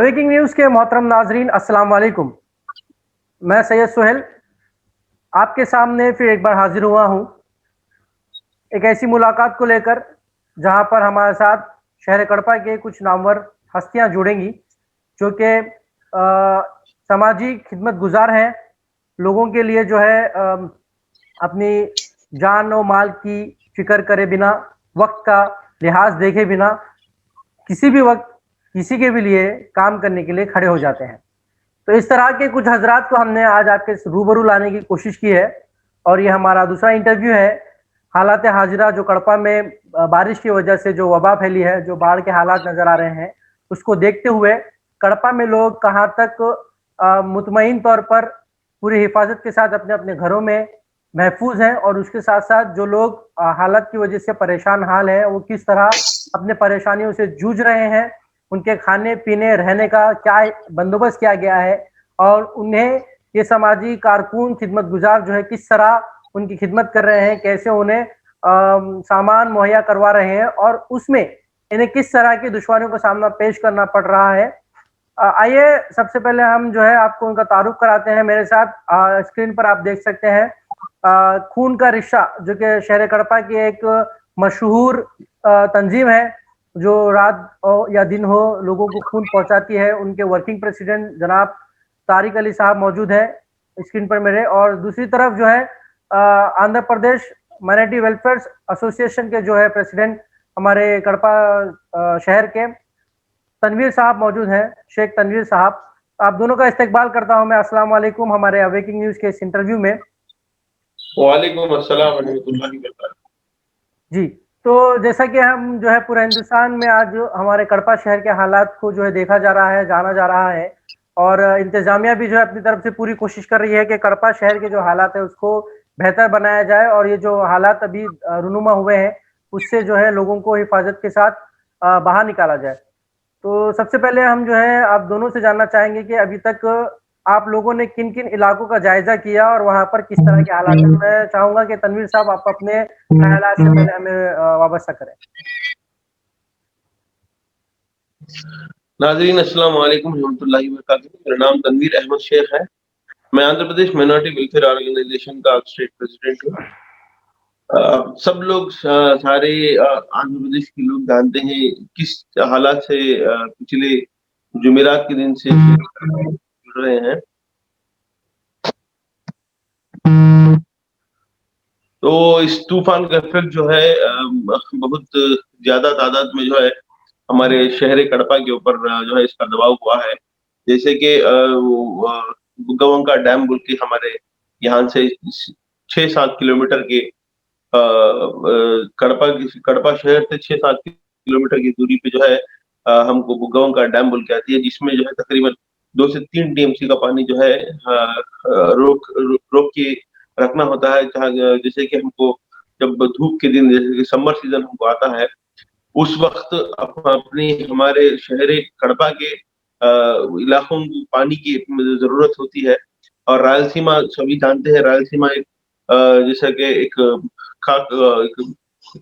Awaking news के मोहतरम नाजरीन, अस्सलाम वालेकुम। मैं सैयद सुहेल आपके सामने फिर एक बार हाजिर हुआ हूँ एक ऐसी मुलाकात को लेकर जहाँ पर हमारे साथ शहर कड़पा के कुछ नामवर हस्तियाँ जुड़ेंगी जो कि समाजी खिदमत गुजार हैं। लोगों के लिए जो है अपनी जान और माल की फिक्र करे बिना, वक्त का लिहाज देखे बिना किसी भी वक्त किसी के भी लिए काम करने के लिए खड़े हो जाते हैं। तो इस तरह के कुछ हजरात को हमने आज आपके रूबरू लाने की कोशिश की है और ये हमारा दूसरा इंटरव्यू है। हालात हाजिरा जो कड़पा में बारिश की वजह से जो वबा फैली है, जो बाढ़ के हालात नज़र आ रहे हैं, उसको देखते हुए कड़पा में लोग कहाँ तक मुतमईन तौर पर पूरी हिफाजत के साथ अपने अपने घरों में महफूज हैं और उसके साथ साथ जो लोग हालत की वजह से परेशान हाल हैं वो किस तरह अपने परेशानियों से जूझ रहे हैं, उनके खाने पीने रहने का क्या बंदोबस्त किया गया है और उन्हें ये समाजी कारकुन खिदमत गुजार जो है किस तरह उनकी खिदमत कर रहे हैं, कैसे उन्हें सामान मुहैया करवा रहे हैं और उसमें इन्हें किस तरह की दुश्वारियों का सामना पेश करना पड़ रहा है। आइए सबसे पहले हम जो है आपको उनका तारुफ कराते हैं। मेरे साथ स्क्रीन पर आप देख सकते हैं खून का रिश्ता जो कि शहर कड़पा की एक मशहूर तंजीम है जो रात हो या दिन हो लोगों को खून पहुंचाती है। उनके वर्किंग प्रेसिडेंट जनाब तारिक अली साहब मौजूद है स्क्रीन पर मेरे, और दूसरी तरफ जो है Andhra Pradesh minority welfare association के जो है प्रेसिडेंट हमारे कड़पा शहर के तनवीर साहब मौजूद हैं, शेख तनवीर साहब। आप दोनों का इस्तकबाल करता हूं मैं। अस्सलाम वालेकुम हमारे अवेकिंग न्यूज़ के इस इंटरव्यू में। वालेकुम अस्सलाम व रहमतुल्लाहि व बरकातहू। जी, तो जैसा कि हम जो है पूरे हिंदुस्तान में आज हमारे कड़पा शहर के हालात को जो है देखा जा रहा है, जाना जा रहा है और इंतजामिया भी जो है अपनी तरफ से पूरी कोशिश कर रही है कि कड़पा शहर के जो हालात है उसको बेहतर बनाया जाए और ये जो हालात अभी रुनुमा हुए हैं उससे जो है लोगों को हिफाजत के साथ बाहर निकाला जाए। तो सबसे पहले हम जो है आप दोनों से जानना चाहेंगे कि अभी तक आप लोगों ने किन किन इलाकों का जायजा किया और वहां पर किस तरह के हालात हैं। मैं चाहूंगा कि तनवीर साहब आप अपने ख्यालात से पहले हमें वाबस्ता करें। नाज़रीन अस्सलाम वालेकुम रहमतुल्लाहि व बरकातहू। मेरा नाम तनवीर अहमद शेख है। मैं Andhra Pradesh minority welfare organisation का स्टेट प्रेसिडेंट हूँ। सब लोग सारे आंध्र प्रदेश के लोग जानते हैं किस हालात से पिछले जुमेरात के दिन से जुड़ रहे हैं। तो इस तूफान का इफेक्ट जो है बहुत ज्यादा तादाद में जो है हमारे शहर कड़पा के ऊपर जो है इसका दबाव हुआ है। जैसे कि बुग्गावंका डैम बोल के हमारे यहाँ से 6-7 किलोमीटर के कड़पा शहर से 6-7 किलोमीटर की दूरी पे जो है हमको बुग्गावंका डैम बोल के आती है, जिसमें जो है तकरीबन 2 से 3 टीएमसी का पानी जो है रोक के रखना होता है। जहाँ जैसे कि हमको जब धूप के दिन जैसे कि समर सीजन हमको आता है उस वक्त अपनी हमारे शहर कड़पा के इलाकों को पानी की जरूरत होती है। और रायलसीमा सभी जानते हैं, रायलसीमा एक जैसा कि एक एक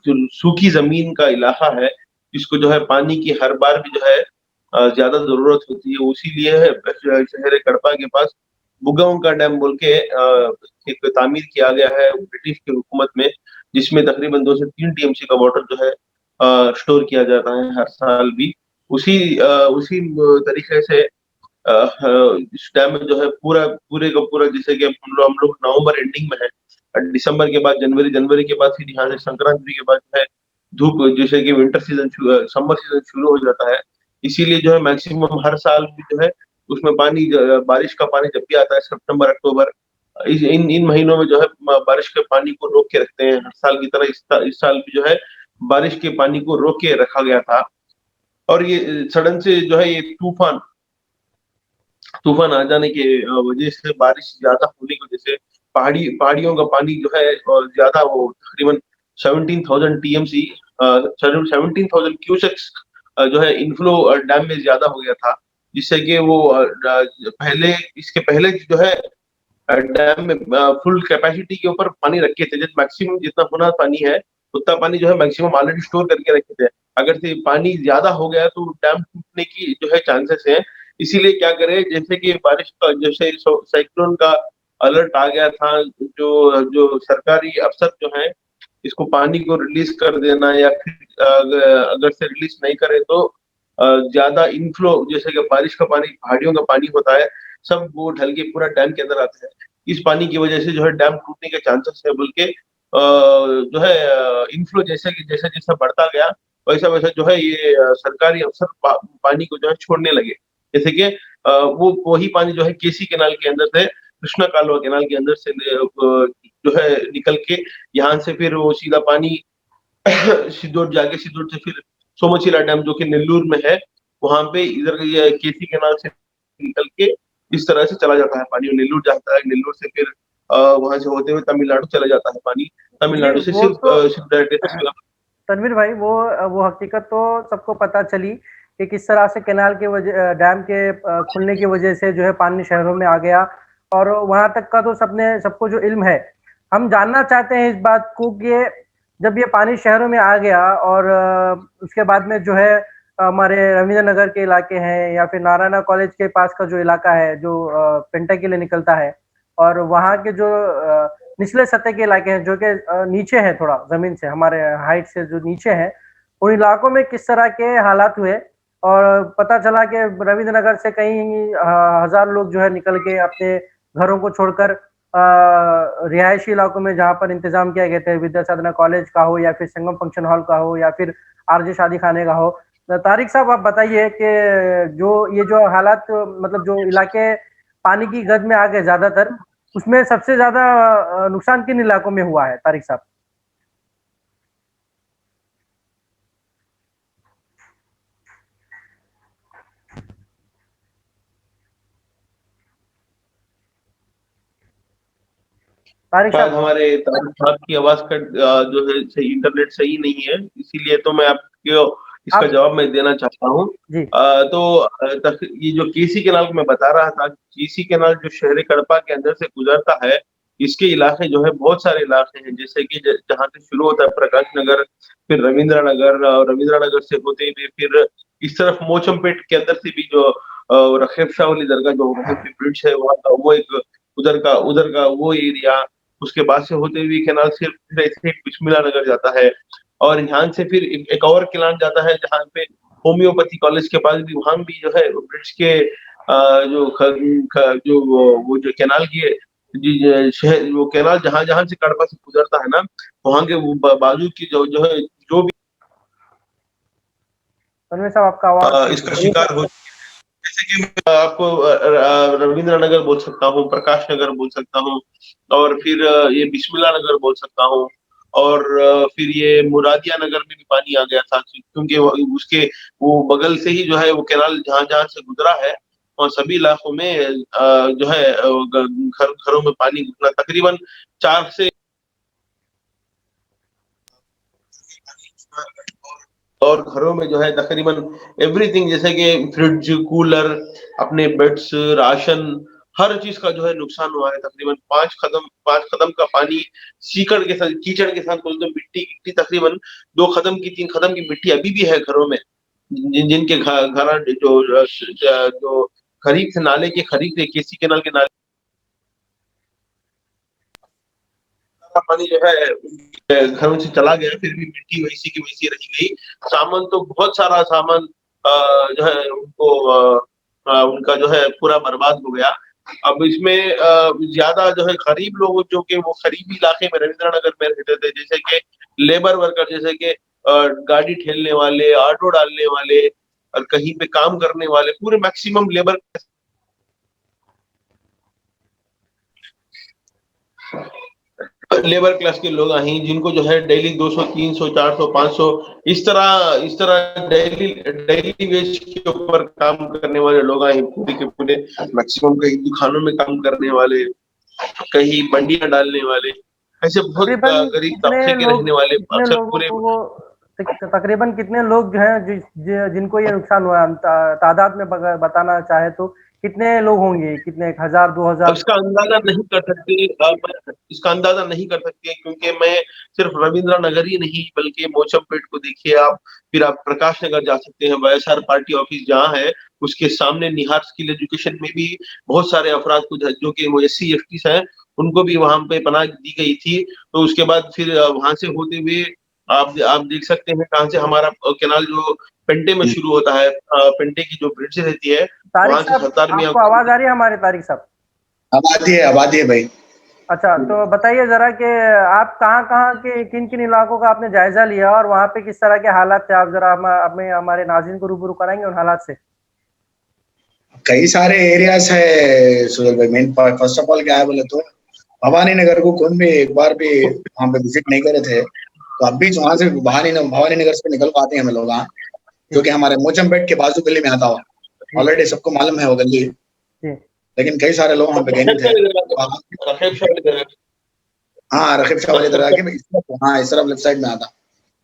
जो सूखी जमीन का इलाका है जिसको जो है पानी की हर बार भी जो है ज्यादा जरूरत होती है। उसीलिए शहर कड़पा के पास बुग्गावंका डैम बोल के एक तामीर किया गया है ब्रिटिश की हुकूमत में, जिसमें तकरीबन 2 से 3 टीएमसी का वाटर जो है स्टोर किया जाता है हर साल भी। उसी तरीके से इस डैम में जो है पूरे का पूरा जैसे कि हम लोग नवंबर एंडिंग में है, दिसंबर के बाद जनवरी के बाद फिर यहाँ से संक्रांति के बाद जो है धूप जैसे कि विंटर सीजन समर सीजन शुरू हो जाता है। इसीलिए जो है मैक्सिमम हर साल भी जो है उसमें बारिश का पानी जब भी आता है सितंबर अक्टूबर, इन इन महीनों में जो है बारिश के पानी को रोक के रखते हैं। हर साल की तरह इस साल भी जो है बारिश के पानी को रोक के रखा गया था। और ये सडन से जो है ये तूफान आ जाने के वजह से बारिश ज्यादा होने की वजह से पहाड़ियों का पानी जो है ज्यादा वो तकरीबन 17,000 टीएमसी 17,000 क्यूसेक्स जो है इनफ्लो डैम में ज्यादा हो गया था, जिससे कि वो इसके पहले जो है डैम में फुल कैपेसिटी के ऊपर पानी रखे थे। जब मैक्सिमम जितना होना पानी है उतना पानी जो है मैक्सिमम ऑलरेडी स्टोर करके रखे थे। अगर से पानी ज्यादा हो गया तो डैम टूटने की जो है चांसेस है। इसीलिए क्या करें, जैसे कि बारिश का जैसे साइक्लोन का अलर्ट आ गया था, जो जो सरकारी अफसर जो है इसको पानी को रिलीज कर देना, या फिर अगर से रिलीज नहीं करे तो ज्यादा इनफ्लो, जैसे कि बारिश का पानी, पहाड़ियों का पानी होता है, सब वो ढल के पूरा डैम के अंदर आता है। इस पानी की वजह से जो है डैम टूटने के चांसेस है, बोल के जो है इनफ्लो जैसे कि जैसा जैसा बढ़ता गया, वैसा वैसा जो है ये सरकारी अफसर पानी को जो है छोड़ने लगे। जैसे कि वो वही पानी जो है केसी कैनाल के अंदर से, कृष्णा कालवा कैनाल के अंदर से जो है निकल के यहाँ से फिर वो सीधा पानी सिद्धोट जाके, सिद्धोट से फिर सोमचिला डैम जो कि नेल्लूर में है, वहां पे इधर ये केसी कैनाल से निकल के इस तरह से चला जाता है पानी, नेल्लूर जाता है, नेल्लूर से फिर वहां से होते हुए तमिलनाडु चला जाता है पानी, जी, तमिलनाडु से वो सिर्फ तो सिर्फ डायरेक्ट। तनवीर भाई, वो हकीकत तो सबको पता चली कि किस तरह से कैनाल के वजह, डैम के खुलने की वजह से जो है पानी शहरों में आ गया, और वहां तक का तो सबको जो इल्म है। हम जानना चाहते हैं इस बात को कि जब ये पानी शहरों में आ गया और उसके बाद में जो है हमारे रविंद्र नगर के इलाके हैं या फिर नारायणा कॉलेज के पास का जो इलाका है, जो पेंटा के लिए निकलता है, और वहाँ के जो निचले सतह के इलाके हैं जो कि नीचे हैं, थोड़ा जमीन से, हमारे हाइट से जो नीचे हैं, उन इलाकों में किस तरह के हालात हुए। और पता चला कि रविंद्र नगर से कई हजार लोग जो है निकल के अपने घरों को छोड़कर रिहायशी इलाकों में, जहाँ पर इंतजाम किया गया थे, विद्या साधना कॉलेज का हो या फिर संगम फंक्शन हॉल का हो या फिर आरजे शादी खाने का हो। तारिक साहब, आप बताइए कि ये जो हालात, मतलब जो इलाके पानी की गज में आ गए ज्यादातर, उसमें सबसे ज्यादा नुकसान किन इलाकों में हुआ है तारिक साहब? तारिक शायद साहब। हमारे तारिक साहब की आवाज का जो है सही इंटरनेट सही नहीं है, इसीलिए तो मैं आपको इसका आप। जवाब मैं देना चाहता हूँ। जी। ये जो केसी कैनाल मैं बता रहा था, केसी कैनाल जो शहर कड़पा के अंदर से गुजरता है, इसके इलाके जो है बहुत सारे इलाके हैं, जैसे कि जहाँ से शुरू होता है प्रकाश नगर, फिर रविंद्र नगर, और रविंद्र नगर से होते हुए फिर इस तरफ मोचमपेट के अंदर से भी जो रखेब शाह वाली दरगाह जो ब्रिज है वहाँ का, वो एक उधर का वो एरिया, उसके बाद से होते हुए कैनाल सिर्फ फिर ऐसे बिस्मिल्लाह नगर जाता है, और यहाँ से फिर एक और कैनाल जाता है जहाँ पे होम्योपैथी कॉलेज के पास भी, वहां भी जो है ब्रिटिश के जो जो वो जो कैनाल की शहर, वो कैनाल जहां जहां से कड़पा से गुजरता है ना, वहां के वो बाजू की जो है जो भी तनवीर साहब, आपका आवाज। इसका शिकार हो, जैसे कि मैं आपको रविंद्र नगर बोल सकता हूँ, प्रकाश नगर बोल सकता हूँ, और फिर ये बिस्मिल्लाह नगर बोल सकता हूँ, और फिर ये मुरादिया नगर में भी पानी आ गया था, क्योंकि उसके वो बगल से ही जो है वो कैनाल जहां जहां से गुजरा है, और सभी इलाकों में जो है घरों में पानी घुसना, तकरीबन 4 से, और घरों में जो है तकरीबन एवरीथिंग, जैसे कि फ्रिज, कूलर, अपने बेड्स, राशन, हर चीज का जो है नुकसान हुआ है। तकरीबन 5 कदम का पानी सीकड़ के साथ, कीचड़ के साथ, बोलते मिट्टी मिट्टी, तकरीबन 2 कदम की, 3 कदम की मिट्टी अभी भी है घरों में, जिनके घर जो करीब थे, नाले के करीब थे, केसी कैनाल के नाले का पानी जो है घरों से चला गया, फिर भी मिट्टी वैसी की वैसी रह गई। सामान तो बहुत सारा सामान जो है उनको उनका जो है पूरा बर्बाद हो गया। अब इसमें ज्यादा जो है गरीब लोग, जो कि वो गरीबी इलाके में रविंद्र नगर में रहते थे, जैसे कि लेबर वर्कर, जैसे कि गाड़ी ठेलने वाले, ऑटो डालने वाले, और कहीं पे काम करने वाले, पूरे मैक्सिमम लेबर लेबर क्लास के लोग हैं, जिनको जो है डेली 200, 300, 400, 500, इस तरह डेली डेली वेज के ऊपर काम करने वाले लोग हैं, पूरे के पूरे मैक्सिमम कहीं दुकानों में काम करने वाले, कहीं मंडियां डालने वाले, ऐसे बहुत तकरीबन गरीब कितने तबके के लोग, रहने वाले कितने अक्सर लोगों पूरे। को वो, तकरीबन कितने लोग जो हैं जिनको ये नुकसान हुआ है? हम तादाद में बताना चाहे तो कितने लोग होंगे, कितने 1000 अब 2000? इसका अंदाजा नहीं कर सकते, इसका अंदाजा नहीं कर सकते, क्योंकि मैं सिर्फ रविंद्र नगर ही नहीं बल्कि मोचमपेट को देखिए आप, फिर आप प्रकाश नगर जा सकते हैं, वाईएसआर पार्टी ऑफिस जहाँ है उसके सामने निहार स्किल एजुकेशन में भी बहुत सारे अफराद को जो कि वो SC ST हैं उनको भी वहां पे पनाह दी गई थी। तो उसके बाद फिर वहां से होते हुए आप देख सकते हैं कहाँ से हमारा कैनाल जो पेंटे में शुरू होता है, पेंटे की जो ब्रिज रहती है तारिक वहां से साहब, सरदार मियाँ आपको आवाज आ रही है हमारे तारिक साहब? आबादी है भाई। अच्छा, तो बताइए जरा कि आप कहाँ-कहाँ के किन-किन इलाकों का आपने जायजा लिया और वहाँ पे किस तरह के हालात थे? आप जरा हमें हमारे नाज़रीन को रूबरू कराएंगे उन हालात से? कई सारे एरियाज है सुहेल भाई। मेन फर्स्ट ऑफ ऑल क्या है बोले तो भवानी नगर को कौन भी एक बार भी वहाँ पे विजिट नहीं करे थे, तो अब भी वहां से भवानी नगर से निकल पाते हैं हम लोग, हाँ, जो कि हमारे मोचमपेट के बाजू गली में आता हो। ऑलरेडी सबको मालूम है वो गली, लेकिन कई सारे लोग वहाँ पे गए नहीं थे। हाँ, रकीब शाह वाली तरह के हाँ इस तरफ लेफ्ट साइड में आता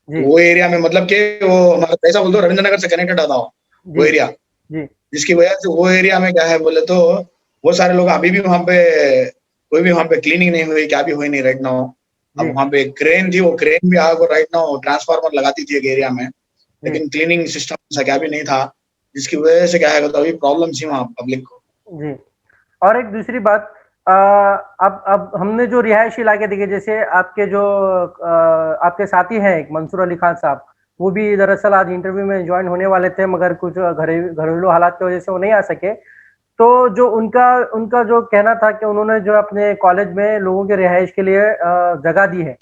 वो एरिया में, मतलब कि वो हमारा ऐसा बोल दो रविंद्र नगर से कनेक्टेड आता हो वो एरिया, जिसकी वजह से वो एरिया में क्या है बोले तो वो सारे लोग अभी भी वहाँ पे कोई भी वहाँ पे क्लीनिंग नहीं हुई, क्या भी हुई नहीं राइट नाउ। अब वहाँ पे क्रेन थी, वो क्रेन भी आग राइट नाउ ट्रांसफार्मर लगाती थी एक एरिया में, लेकिन क्लीनिंग सिस्टम ऐसा क्या भी नहीं था, जिसकी वजह से क्या है तो अभी प्रॉब्लम थी वहाँ पब्लिक को। जी, और एक दूसरी बात, अब हमने जो रिहायशी इलाके देखे, जैसे आपके जो आपके साथी हैं एक मंसूर अली खान साहब, वो भी दरअसल आज इंटरव्यू में ज्वाइन होने वाले थे मगर कुछ घरेलू हालात की वजह से वो नहीं आ सके। तो जो उनका उनका जो कहना था कि उन्होंने जो अपने कॉलेज में लोगों के रिहाइश के लिए जगह दी है,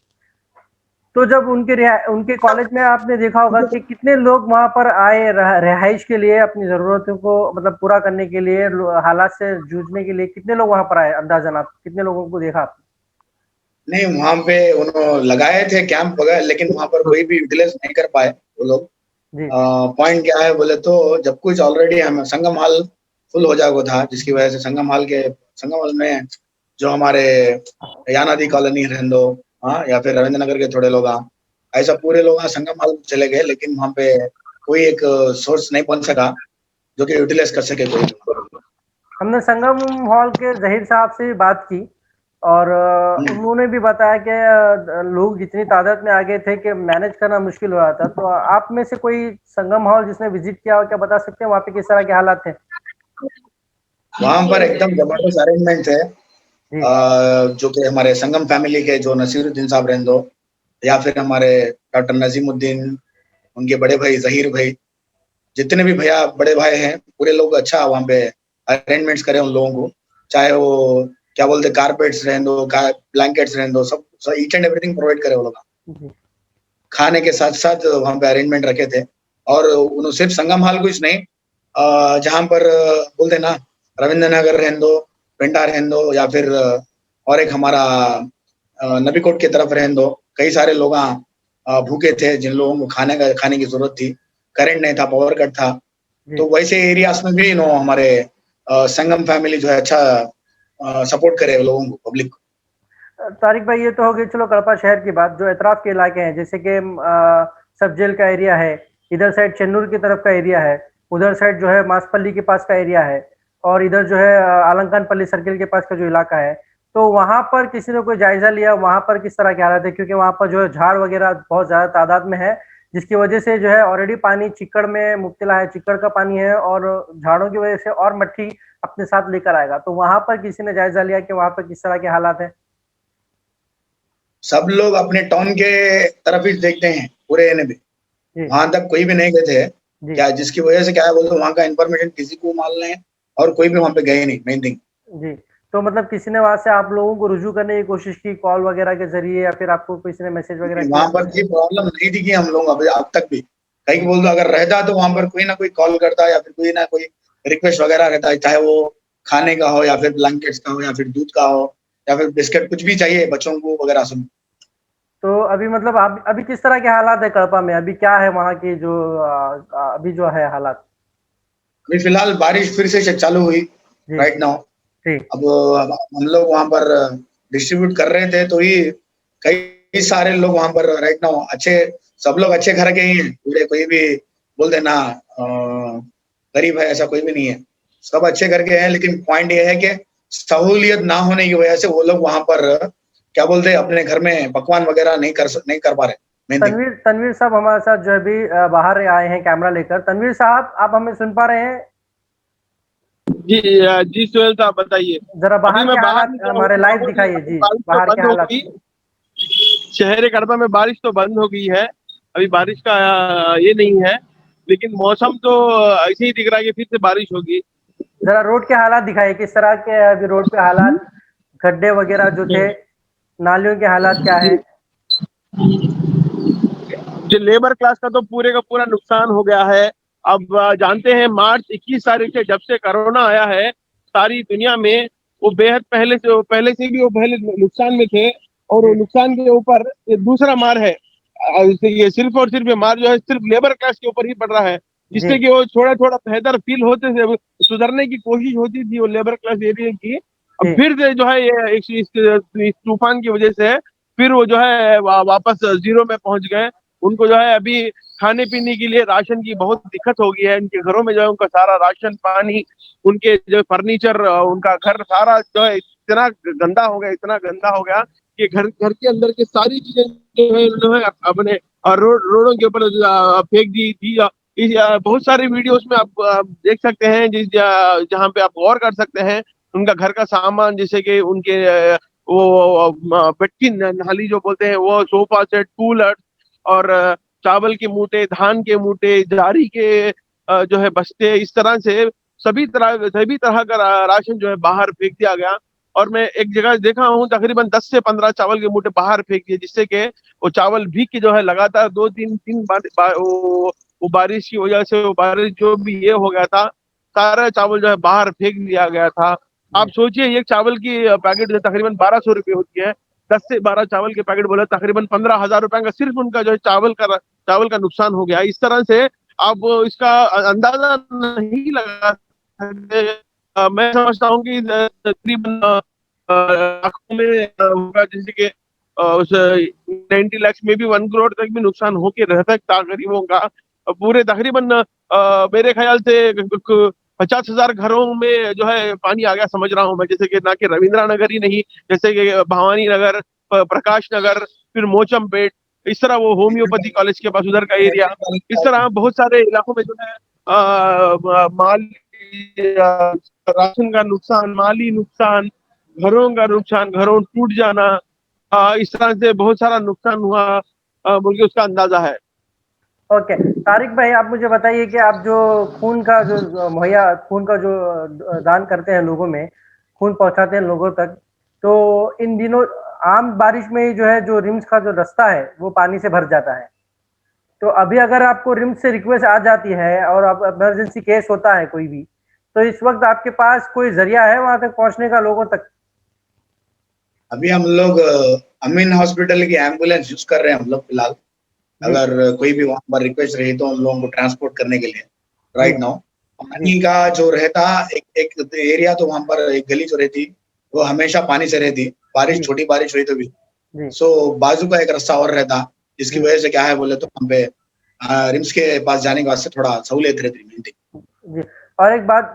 तो जब उनके कॉलेज में आपने देखा होगा कि कितने लोग वहां पर आए रिहाइश के लिए, अपनी जरूरतों को मतलब पूरा करने के लिए, हालात से जूझने के लिए, कितने लोग वहां पर आए? अंदाजन आप कितने लोगों को देखा आपने? नहीं, वहां पे उन्होंने लगाए थे कैंप वगैरह, लेकिन वहां पर कोई भी यूटिलाइज नहीं कर पाए वो लोग। पॉइंट क्या है बोले तो जब कुछ ऑलरेडी हम संगम हॉल फुल हो जाएगा था, जिसकी वजह से संगम हॉल में जो हमारे यानादी कॉलोनी रहने दो, हाँ, या फिर रविंद्र नगर के थोड़े लोग ऐसा पूरे लोग संगम हॉल चले गए, लेकिन वहां पे कोई एक सोर्स नहीं पहुंच सका जो कि यूटिलाइज कर सके कोई। हमने संगम हॉल के जहीर साहब से भी बात की और उन्होंने भी बताया कि लोग इतनी तादाद में आ गए थे कि मैनेज करना मुश्किल हो रहा था। तो आप में से कोई संगम हॉल जिसने विजिट किया हो, क्या बता सकते हैं वहाँ पे किस तरह के हालात थे? वहां पर एकदम जबरदस्त अरेंजमेंट है, जो कि हमारे संगम फैमिली के जो नसीरुद्दीन साहब रहने दो, या फिर हमारे डॉक्टर नजीमुद्दीन, उनके बड़े भाई जहीर भाई, जितने भी भैया बड़े भाई हैं पूरे लोग अच्छा वहाँ पे अरेंजमेंट्स करे उन लोगों को, चाहे वो क्या बोलते कारपेट्स रहने दो, ब्लैंकेट्स रहने दो, सब ईच एंड एवरीथिंग प्रोवाइड करे वो लोग। खाने के साथ साथ वहाँ पे अरेंजमेंट रखे थे, और उन्होंने सिर्फ संगम हॉल कुछ नहीं, जहाँ पर बोलते ना रविंद्र नगर रहने दो, पेंटा रहने दो, या फिर और एक हमारा नबी कोट की तरफ रहने दो, कई सारे लोग भूखे थे जिन लोगों को खाने की जरूरत थी, करंट नहीं था, पावर कट था, तो वैसे एरियाज में भी हमारे संगम फैमिली जो है अच्छा सपोर्ट करे लोगों को, पब्लिक को। तारिक भाई, ये तो हो गई चलो कड़पा शहर की बात। जो एतराफ के इलाके हैं जैसे कि सब जेल का एरिया है, इधर साइड चेन्नूर की तरफ का एरिया है, उधर साइड जो है मासपल्ली के पास का एरिया है, और इधर जो है आलंकानपल्ली सर्किल के पास का जो इलाका है, तो वहां पर किसी ने कोई जायजा लिया वहां पर किस तरह के हालात है? क्योंकि वहां पर जो है झाड़ वगैरह बहुत ज्यादा तादाद में है, जिसकी वजह से जो है ऑलरेडी पानी चिक्कड़ में मुब्तला है, चिक्कड़ का पानी है और झाड़ों की वजह से और मट्टी अपने साथ लेकर आएगा। तो वहां पर किसी ने जायजा लिया कि वहां पर किस तरह के हालात है? सब लोग अपने टाउन के तरफ ही देखते हैं पूरे एरिया में, वहां तक कोई भी नहीं गए थे क्या, जिसकी वजह से क्या है बोलते वहां का इन्फॉर्मेशन किसी को मालूम नहीं, और कोई भी वहां पे गए नहीं, मेन थिंग। जी, तो मतलब किसी ने वहां से आप लोगों को रुजू करने की कोशिश की कॉल वगैरह के जरिए, या फिर आपको किसी ने मैसेज वगैरह किया? वहां पर ये प्रॉब्लम नहीं थी कि हम लोग अभी अब तक भी कहीं बोल दो अगर रहता तो वहां पर कोई ना कोई कॉल करता, या फिर कोई ना कोई रिक्वेस्ट वगैरह रहता है, चाहे वो खाने का हो, या फिर ब्लैंकेट्स का हो, या फिर दूध का हो, या फिर बिस्किट, कुछ भी चाहिए बच्चों को वगैरह सब। तो अभी मतलब आप अभी किस तरह के हालात है कड़पा में? अभी क्या है वहाँ की जो अभी जो है हालात? अभी फिलहाल बारिश फिर से चालू हुई राइट नाउ। अब हम लोग वहां पर डिस्ट्रीब्यूट कर रहे थे, तो ही कई सारे लोग वहां पर राइट नाउ अच्छे, सब लोग अच्छे घर के ही हैं पूरे, कोई भी बोल देना गरीब है ऐसा कोई भी नहीं है। सब अच्छे करके हैं, लेकिन पॉइंट ये है कि सहूलियत ना होने की वजह से वो लोग वहां पर क्या बोलते हैं अपने घर में पकवान वगैरह नहीं कर पा रहे। Main thing. तनवीर साहब हमारे साथ जो अभी बाहर आए हैं कैमरा लेकर। तनवीर साहब, आप हमें सुन पा रहे हैं? जी जी सुहेल साहब बताइए। जरा अभी बाहर मैं के बाहर हालात निकला हूँ, हमारे लाइव मामूली दिखाइए अभी जी, बारिश तो बाहर के बंद हो हालात। गई। शहर कड़बा में बारिश तो बंद हो गई है, अभी बारिश का ये नहीं है, लेकिन मौसम तो ऐसे ही दिख रहा है कि फिर से बारिश होगी। जरा रोड के हालात दिखाइए, किस तरह के है अभी रोड पे हालात, गड्ढे वगैरह जो थे, नालियों के हालात क्या है? जो लेबर क्लास का तो पूरे का पूरा नुकसान हो गया है। अब जानते हैं मार्च 21 तारीख से जब से कोरोना आया है सारी दुनिया में, वो बेहद पहले से भी वो पहले नुकसान में थे, और वो जी नुकसान के ऊपर ये दूसरा मार है। ये सिर्फ और सिर्फ ये मार जो है सिर्फ लेबर क्लास के ऊपर ही पड़ रहा है, जी जिससे कि वो थोड़ा थोड़ा बेहतर फील होते थे, सुधरने की कोशिश होती थी वो लेबर क्लास एरिया की। अब जी फिर से जो है ये इस तूफान की वजह से फिर वो जो है वापस जीरो में पहुंच गए। उनको जो है अभी खाने पीने के लिए राशन की बहुत दिक्कत हो गई है। इनके घरों में जो है उनका सारा राशन पानी, उनके जो फर्नीचर, उनका घर सारा जो है इतना गंदा हो गया, इतना गंदा हो गया कि घर घर के अंदर के सारी चीजें जो है अपने रोडों के ऊपर फेंक दी थी। बहुत सारे वीडियोस में आप देख सकते हैं जहाँ पे आप गौर कर सकते हैं। उनका घर का सामान जैसे कि उनके बेड की नाली जो बोलते हैं वो, सोफा सेट, कूलर, और चावल के मूटे, धान के मूटे, जारी के जो है बस्ते, इस तरह से सभी तरह का राशन जो है बाहर फेंक दिया गया। और मैं एक जगह देखा हूँ तकरीबन 10 से 15 चावल के मूटे बाहर फेंक दिए, जिससे कि वो चावल भीग के जो है लगातार 2-3 दिन वो बारिश की वजह से वो बारिश जो भी ये हो गया था, सारा चावल जो है बाहर फेंक दिया गया था। आप जी सोचिए एक चावल की पैकेट जो तकरीबन 1200 रुपये होती है, 10 से 12 चावल के पैकेट बोले तकरीबन 15,000 रुपए का सिर्फ उनका जो है चावल का नुकसान हो गया। इस तरह से आप इसका अंदाजा नहीं लगा सकते। मैं समझता हूँ कि तकरीबन लाखों में होगा, जैसे कि उस 90 लाख में भी 1 करोड़ तक भी नुकसान होके रह सकता गरीबों का। पूरे तकरीबन मेरे ख्याल से 50,000 घरों में जो है पानी आ गया समझ रहा हूँ मैं, जैसे कि ना कि रविंद्रा नगर ही नहीं, जैसे कि भवानी नगर, प्रकाश नगर, फिर मोचमपेट, इस तरह वो होम्योपैथी कॉलेज के पास उधर का एरिया, इस तरह बहुत सारे इलाकों में जो है माल राशन का नुकसान, माली नुकसान, घरों का नुकसान, घरों टूट जाना, इस तरह से बहुत सारा नुकसान हुआ, बोल के उसका अंदाजा है। ओके तारिक भाई, आप मुझे बताइए कि आप जो खून का जो मुहैया खून का जो दान करते हैं लोगों में, खून पहुंचाते हैं लोगों तक, तो इन दिनों आम बारिश में ही जो है जो रिम्स का जो रास्ता है वो पानी से भर जाता है। तो अभी अगर आपको रिम्स से रिक्वेस्ट आ जाती है और अब इमरजेंसी केस होता है कोई भी, तो इस वक्त आपके पास कोई जरिया है वहां तक पहुंचने का लोगों तक? अभी हम लोग अमीन हॉस्पिटल की एम्बुलेंस यूज कर रहे हैं हम लोग फिलहाल। जी अगर कोई भी वहां पर रिक्वेस्ट रही तो उन लोगों को ट्रांसपोर्ट करने के लिए जी राइट नाउ जी पानी का जो रहता एक एरिया, तो वहां पर एक गली जो रहती वो हमेशा पानी से रहती। बारिश, जी छोटी बारिश हुई तो भी जी सो बाजू का एक रास्ता और रहता, जिसकी जी वजह से क्या है बोले तो वहां पे रिम्स के पास जाने के वास्ते थोड़ा सहूलियत रहती मिलती। जी। और एक बात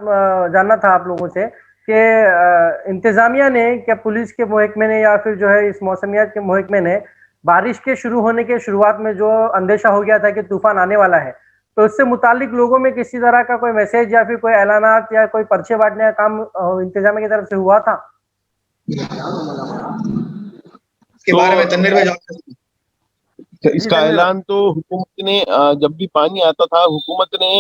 जानना था आप लोगों से कि इंतजामिया ने, क्या पुलिस के महकमे ने या फिर जो है इस मौसमियात के महकमे ने बारिश के शुरू होने के शुरुआत में जो अंदेशा हो गया था कि तूफान आने वाला है, तो उससे मुतालिक लोगों में किसी तरह का कोई मैसेज या फिर कोई ऐलानात या कोई पर्चे बांटने का काम इंतजामिया की तरफ से हुआ था? इसके तो बारे में तनवीर भाई जवाब दें। जी इसका तनवीर भाई। ऐलान तो हुकूमत ने जब भी पानी आता था, हुकूमत ने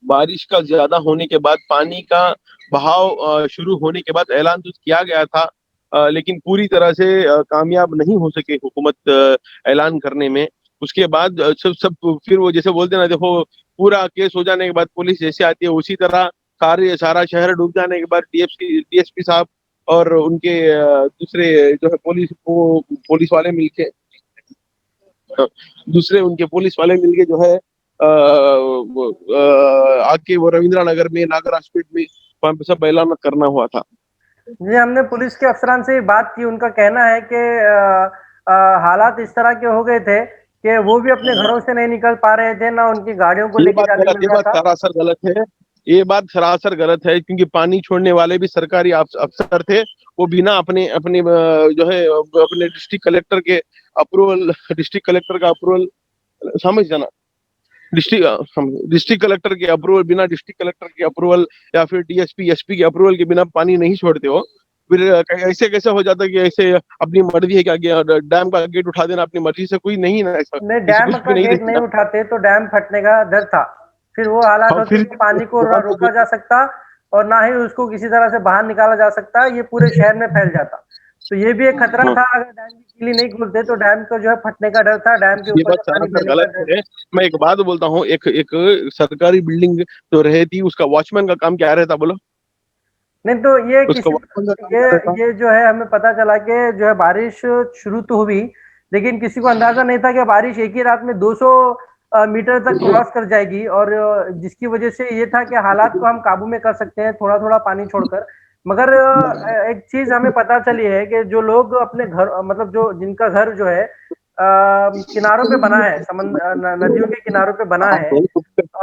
बारिश का ज्यादा होने के बाद, पानी का बहाव शुरू होने के बाद ऐलान तो किया गया था, लेकिन पूरी तरह से कामयाब नहीं हो सके हुकूमत ऐलान करने में। उसके बाद सब सब फिर वो जैसे बोलते ना, देखो पूरा केस हो जाने के बाद पुलिस जैसे आती है उसी तरह सारा शहर डूब जाने के बाद डीएसपी साहब और उनके दूसरे जो है पुलिस वाले मिलके, दूसरे उनके पुलिस वाले मिलके जो है आके वो रविंद्रा नगर में, नागर हॉस्पिटल में वहां पे सब ऐलान करना हुआ था। जी, हमने पुलिस के अफसरान से बात की। उनका कहना है कि हालात इस तरह के हो गए थे कि वो भी अपने घरों से नहीं निकल पा रहे थे, ना उनकी गाड़ियों को ये लेके बात जाके गलत, मिल ये रहा बात था। सरासर गलत है। ये बात सरासर गलत है, क्योंकि पानी छोड़ने वाले भी सरकारी अफसर थे। वो बिना अपने अपने जो है अपने डिस्ट्रिक्ट कलेक्टर का अप्रूवल समझ जाना, डिस्ट्रिक्ट कलेक्टर के अप्रूवल, बिना डिस्ट्रिक्ट कलेक्टर के अप्रूवल या फिर डीएसपी एसपी के अप्रूवल के बिना पानी नहीं छोड़ते हो। फिर ऐसे कैसे हो जाता है कि ऐसे अपनी मर्जी है क्या, डैम का गेट उठा देना अपनी मर्जी से, कोई नहीं ना ऐसा, नहीं, डैम कुछ का भी नहीं गेट नहीं देखना। उठाते तो डैम फटने का डर था। फिर वो हालात और होते फिर कि पानी को रोका जा सकता और ना ही उसको किसी तरह से बाहर निकाला जा सकता, ये पूरे शहर में फैल जाता। तो ये भी एक खतरा था, अगर डैम की कीली नहीं खुलते तो डैम को जो है फटने का डर था, डैम के ये ऊपर बात से पानी सरासर बहने का गलत डर। है। मैं एक बात बोलता हूँ, एक एक सरकारी बिल्डिंग जो रहती, उसका वॉचमैन का काम क्या रहता बोलो? नहीं तो ये उसका किसी वॉचमैन का काम क्या रहता? ये जो है हमें पता चला कि जो है बारिश शुरू तो हुई, लेकिन किसी को अंदाजा नहीं था कि बारिश एक ही रात में 200 मीटर तक क्रॉस कर जाएगी, और जिसकी वजह से ये था कि हालात को हम काबू में कर सकते हैं थोड़ा थोड़ा पानी छोड़कर। मगर एक चीज हमें पता चली है कि जो लोग अपने घर, मतलब जो जिनका घर जो है किनारों पे बना है, नदियों के किनारों पे बना है,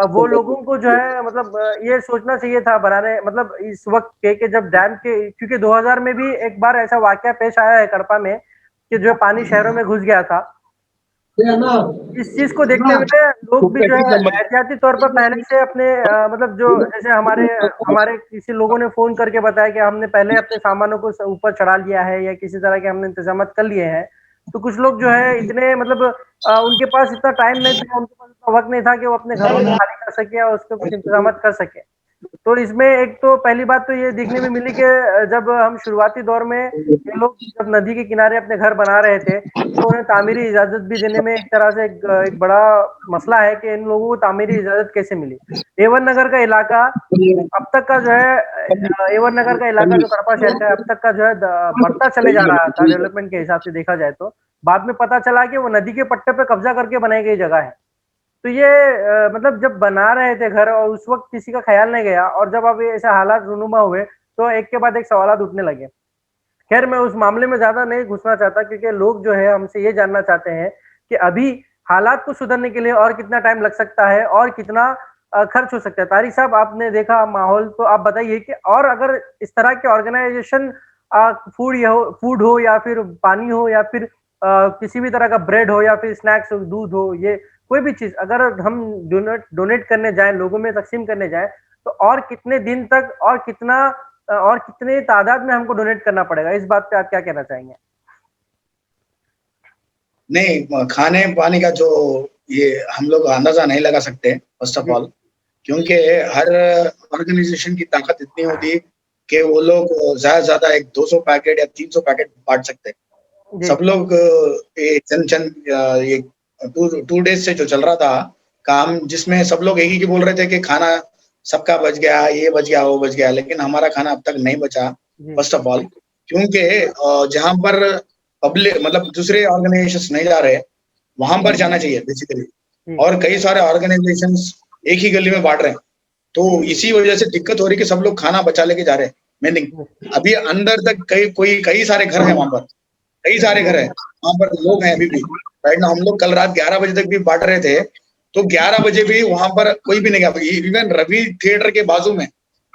वो लोगों को जो है मतलब ये सोचना चाहिए था बनाने, मतलब इस वक्त के जब डैम के, क्योंकि 2000 में भी एक बार ऐसा वाकया पेश आया है कड़पा में कि जो है पानी शहरों में घुस गया था। इस चीज को देखते हुए लोग भी जो है एहतियाती तौर पर पहले से अपने मतलब जो जैसे हमारे हमारे किसी लोगों ने फोन करके बताया कि हमने पहले अपने सामानों को ऊपर चढ़ा लिया है या किसी तरह के हमने इंतजाम कर लिए हैं। तो कुछ लोग जो है इतने मतलब उनके पास इतना टाइम नहीं था, उनके पास इतना वक्त नहीं था कि वो अपने घरों को खाली कर सके और उसके कुछ इंतजाम कर सके। तो इसमें एक तो पहली बात तो ये देखने में मिली कि जब हम शुरुआती दौर में ये लोग जब नदी के किनारे अपने घर बना रहे थे तो उन्हें तामीरी इजाजत भी देने में एक तरह से एक बड़ा मसला है कि इन लोगों को तामीरी इजाजत कैसे मिली। एवन नगर का इलाका अब तक का जो है एवन नगर का इलाका जो कड़पा शहर का है, अब तक का जो है बढ़ता चले जा रहा था डेवलपमेंट के हिसाब से देखा जाए तो। बाद में पता चला कि वो नदी के पट्टे पे कब्जा करके बनाई गई जगह है। तो ये मतलब जब बना रहे थे घर और उस वक्त किसी का ख्याल नहीं गया, और जब अब ऐसे हालात रूनुमा हुए तो एक के बाद एक सवाल उठने लगे। खैर मैं उस मामले में ज्यादा नहीं घुसना चाहता, क्योंकि लोग जो है हमसे ये जानना चाहते हैं कि अभी हालात को सुधरने के लिए और कितना टाइम लग सकता है और कितना खर्च हो सकता है। तारिक साहब, आपने देखा माहौल, तो आप बताइए कि और अगर इस तरह के ऑर्गेनाइजेशन फूड हो या फिर पानी हो या फिर किसी भी तरह का ब्रेड हो या फिर स्नैक्स हो, दूध हो, ये कोई भी चीज अगर हम डोनेट करने जाएं, लोगों में तकसीम करने जाएं, तो और कितने दिन तक और कितना और कितने तादाद में हमको डोनेट करना पड़ेगा, इस बात पे आप क्या कहना चाहेंगे? नहीं, खाने पानी का जो ये हम लोग अंदाजा नहीं लगा सकते फर्स्ट ऑफ ऑल, क्योंकि हर ऑर्गेनाइजेशन की ताकत इतनी होती कि वो लोग ज्यादा से ज्यादा एक 200 पैकेट या 300 पैकेट बांट सकते हैं। सब लोग ये चंद ये 2 डेज से जो चल रहा था काम, जिसमें सब लोग एक ही बोल रहे थे कि खाना सबका बच गया, ये बच गया, वो बच गया, लेकिन हमारा खाना अब तक नहीं बचा फर्स्ट ऑफ ऑल, क्योंकि जहां पर पब्लिक मतलब दूसरे ऑर्गेनाइजेशन नहीं जा रहे वहां पर जाना चाहिए बेसिकली, और कई सारे ऑर्गेनाइजेशन एक ही गली में बांट रहे हैं। तो इसी वजह से दिक्कत हो रही कि सब लोग खाना बचा लेके जा रहे हैं। मीनिंग अभी अंदर तक कई सारे घर हैं, वहां पर कई सारे घर हैं, वहां पर लोग हैं अभी भी। राइट ना, हम लोग कल रात 11 बजे तक भी बांट रहे थे, तो 11 बजे भी वहां पर कोई भी नहीं गया। इवन रवि थिएटर के बाजू में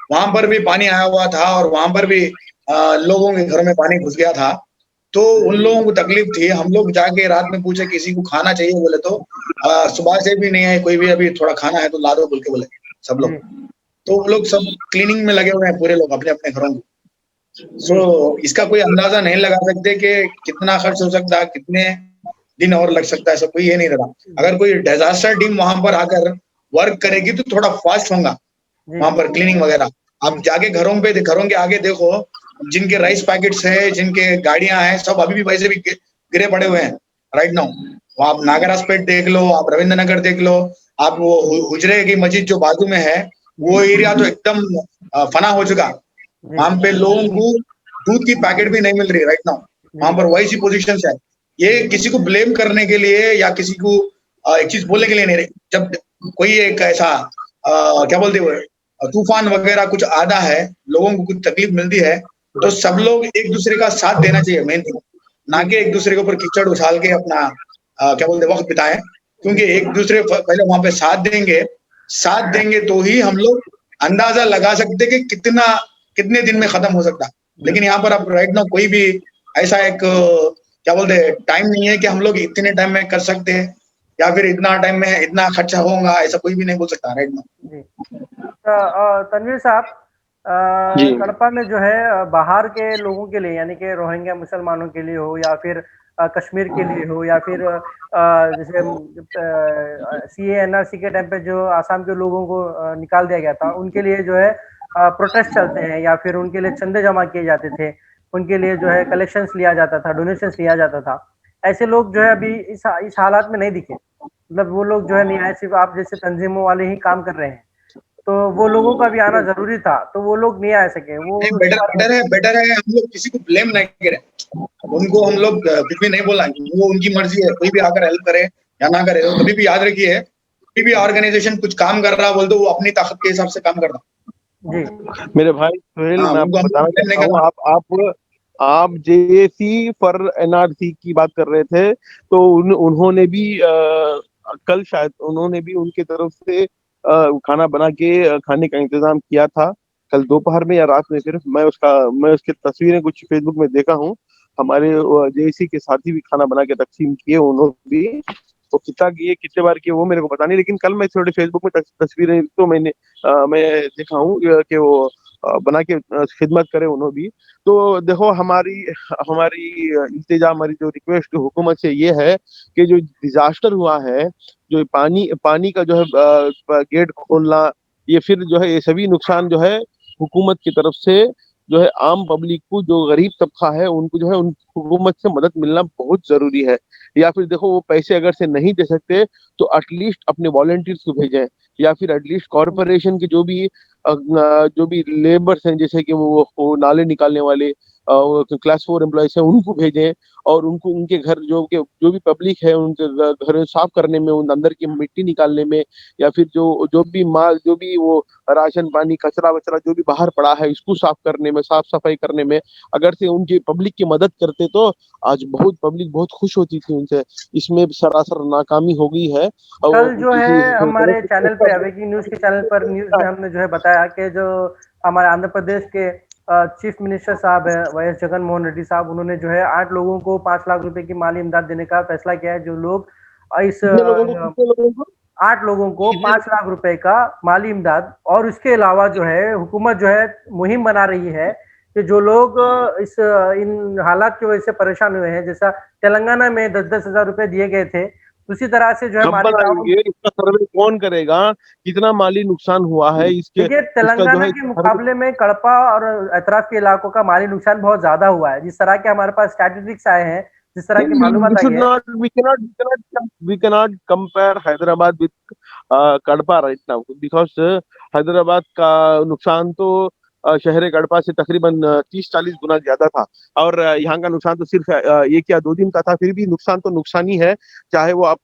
वहां पर भी पानी आया हुआ था और वहां पर भी लोगों के घर में पानी घुस गया था। तो उन लोगों को तकलीफ थी। हम लोग जाके रात में पूछे किसी को खाना चाहिए, बोले तो सुबह से भी नहीं है कोई भी, अभी थोड़ा खाना है तो ला दो बोल के बोले सब लोग। तो वो लोग सब क्लीनिंग में लगे हुए हैं पूरे लोग अपने अपने घरों को। सो इसका कोई अंदाजा नहीं लगा सकते कि कितना खर्च हो सकता है, कितने दिन और लग सकता है, सब कोई ये नहीं रहा। अगर कोई डिजास्टर टीम वहां पर आकर वर्क करेगी तो थोड़ा फास्ट होगा वहां पर क्लीनिंग वगैरह। आप जाके घरों के आगे देखो, जिनके राइस पैकेट्स है, जिनके गाड़ियां हैं, सब अभी भी वैसे भी गिरे पड़े हुए हैं राइट नाउ। आप नागराजपेट देख लो, आप रविंद्र नगर देख लो, आप वो हुजरे की मस्जिद जो बाजू में है, वो एरिया तो एकदम फना हो चुका। वहां पे लोगों को दूध की पैकेट भी नहीं मिल रही राइट नाउ। वहां पर वैसी पोजीशन है। ये किसी को ब्लेम करने के लिए या किसी को एक चीज बोलने के लिए नहीं रही। जब कोई एक ऐसा क्या बोलते हुए तूफान वगैरह कुछ आता है, लोगों को कुछ तकलीफ मिलती है, तो सब लोग एक दूसरे का साथ देना चाहिए मेन थिंग, ना कि एक दूसरे के ऊपर कीचड़ उछाल के अपना क्या बोलते वक्त बिताएं। क्योंकि एक दूसरे पहले वहां पे साथ देंगे तो ही हम लोग अंदाजा लगा सकते कि कितने दिन में खत्म हो सकता। लेकिन यहाँ पर अब राइट नाउ कोई भी ऐसा एक क्या बोलते हैं टाइम नहीं है कि हम लोग इतने टाइम में कर सकते हैं या फिर इतना टाइम में इतना खर्चा होगा, ऐसा कोई भी नहीं बोल सकता राइट नाउ। जी। तो तनवीर साहब, जी कड़पा में जो है बाहर के लोगों के लिए यानी कि रोहिंग्या मुसलमानों के लिए हो या फिर कश्मीर के लिए हो या फिर जैसे CA NRC के टाइम पे जो आसाम के लोगों को निकाल दिया गया था, उनके लिए जो है प्रोटेस्ट चलते हैं या फिर उनके लिए चंदे जमा किए जाते थे, उनके लिए जो है कलेक्शंस लिया जाता था, डोनेशंस लिया जाता था। ऐसे लोग जो है अभी इस हालात में नहीं दिखे, मतलब वो लोग जो है न्याय सिर्फ आप जैसे तंजीमों वाले ही काम कर रहे हैं, तो वो लोगों का भी आना जरूरी था, तो वो लोग नहीं आ सके। वो बेटर है हम लोग किसी को ब्लेम नहीं करें, उनको हम लोग कुछ भी नहीं बोला, वो उनकी मर्जी है, कोई भी आकर हेल्प करे या ना करे। तो कभी भी याद रखिए, कोई भी ऑर्गेनाइजेशन कुछ काम कर रहा बोल तो वो अपनी ताकत के हिसाब से काम करता। जी मेरे भाई सुहेल, मैं आपको उनको बताना blame नहीं चाहता हूँ, करना। आप JAC फॉर NRC की बात कर रहे थे, तो उन्होंने भी कल शायद उन्होंने भी उनके तरफ से खाना बना के खाने का इंतजाम किया था, कल दोपहर में या रात में। फिर मैं उसकी तस्वीरें कुछ फेसबुक में देखा हूँ। हमारे JAC के साथी भी खाना बना के तकसीम किए उन्होंने भी। तो कितना किए, कितने बार किए वो मेरे को पता नहीं, लेकिन कल मैं थोड़े फेसबुक में तस्वीरें तो मैं देखा हूँ कि वो बना के खिदमत करे उन्होंने भी। तो देखो, हमारी हमारी इल्तिजा, हमारी जो रिक्वेस्ट हुकूमत से ये है कि जो डिजास्टर हुआ है, जो पानी का जो है गेट खोलना, ये फिर जो है ये सभी नुकसान जो है हुकूमत की तरफ से जो है आम पब्लिक को, जो गरीब तबका है उनको जो है उन हुकूमत से मदद मिलना बहुत जरूरी है। या फिर देखो, वो पैसे अगर से नहीं दे सकते तो एटलीस्ट अपने वॉलंटियर्स को भेजें, या फिर एटलीस्ट कॉरपोरेशन के जो भी लेबर्स हैं, जैसे कि वो नाले निकालने वाले क्लास 4 एम्प्लॉयज हैं, उनको भेजें। और उनको उनके घर जो भी पब्लिक है उनके घर साफ करने में, उन अंदर की मिट्टी निकालने में, या फिर जो भी माल, जो भी वो राशन पानी कचरा वचरा जो भी बाहर पड़ा है, इसको साफ करने में, साफ सफाई करने में अगर से उनकी पब्लिक की मदद करते तो आज बहुत पब्लिक बहुत खुश होती थी उनसे। इसमें सरासर नाकामी हो गई है। और कल जो है हमारे चैनल पे अवेकिंग न्यूज के चैनल पर न्यूज में हमने जो है बताया कि जो हमारे आंध्र प्रदेश के चीफ मिनिस्टर साहब है YS जगन मोहन रेड्डी साहब, उन्होंने जो है 8 लोगों को 5 लाख रुपए की माली इमदाद देने का फैसला किया है। जो लोग इस कितने लोगों को 8 लोगों को 5 लाख रुपए का माली इमदाद, और उसके अलावा जो है हुकूमत जो है मुहिम बना रही है कि जो लोग इन हालात की वजह से परेशान हुए हैं, जैसा तेलंगाना में 10-10 हजार रुपए दिए गए थे, उसी तरह से जो है कब बनाएंगे, इसका सर्वे कौन करेगा, कितना माली नुकसान हुआ है इसके, देखिए, इसका जो तेलंगाना है के मुकाबले में कड़पा और अतराफ के इलाकों का माली नुकसान बहुत ज्यादा हुआ है। जिस तरह के हमारे पास स्टैटिस्टिक्स आए हैं, जिस तरह की मालूमात आई है, we cannot compare Hyderabad with Kadapa right now, because Hyderabad का नुकसान तो शहर कड़पा से तकरीबन 30-40 गुना ज्यादा था। और यहाँ का नुकसान तो सिर्फ 1 या 2 दिन का था, फिर भी नुकसान तो नुकसान ही है। चाहे वो आप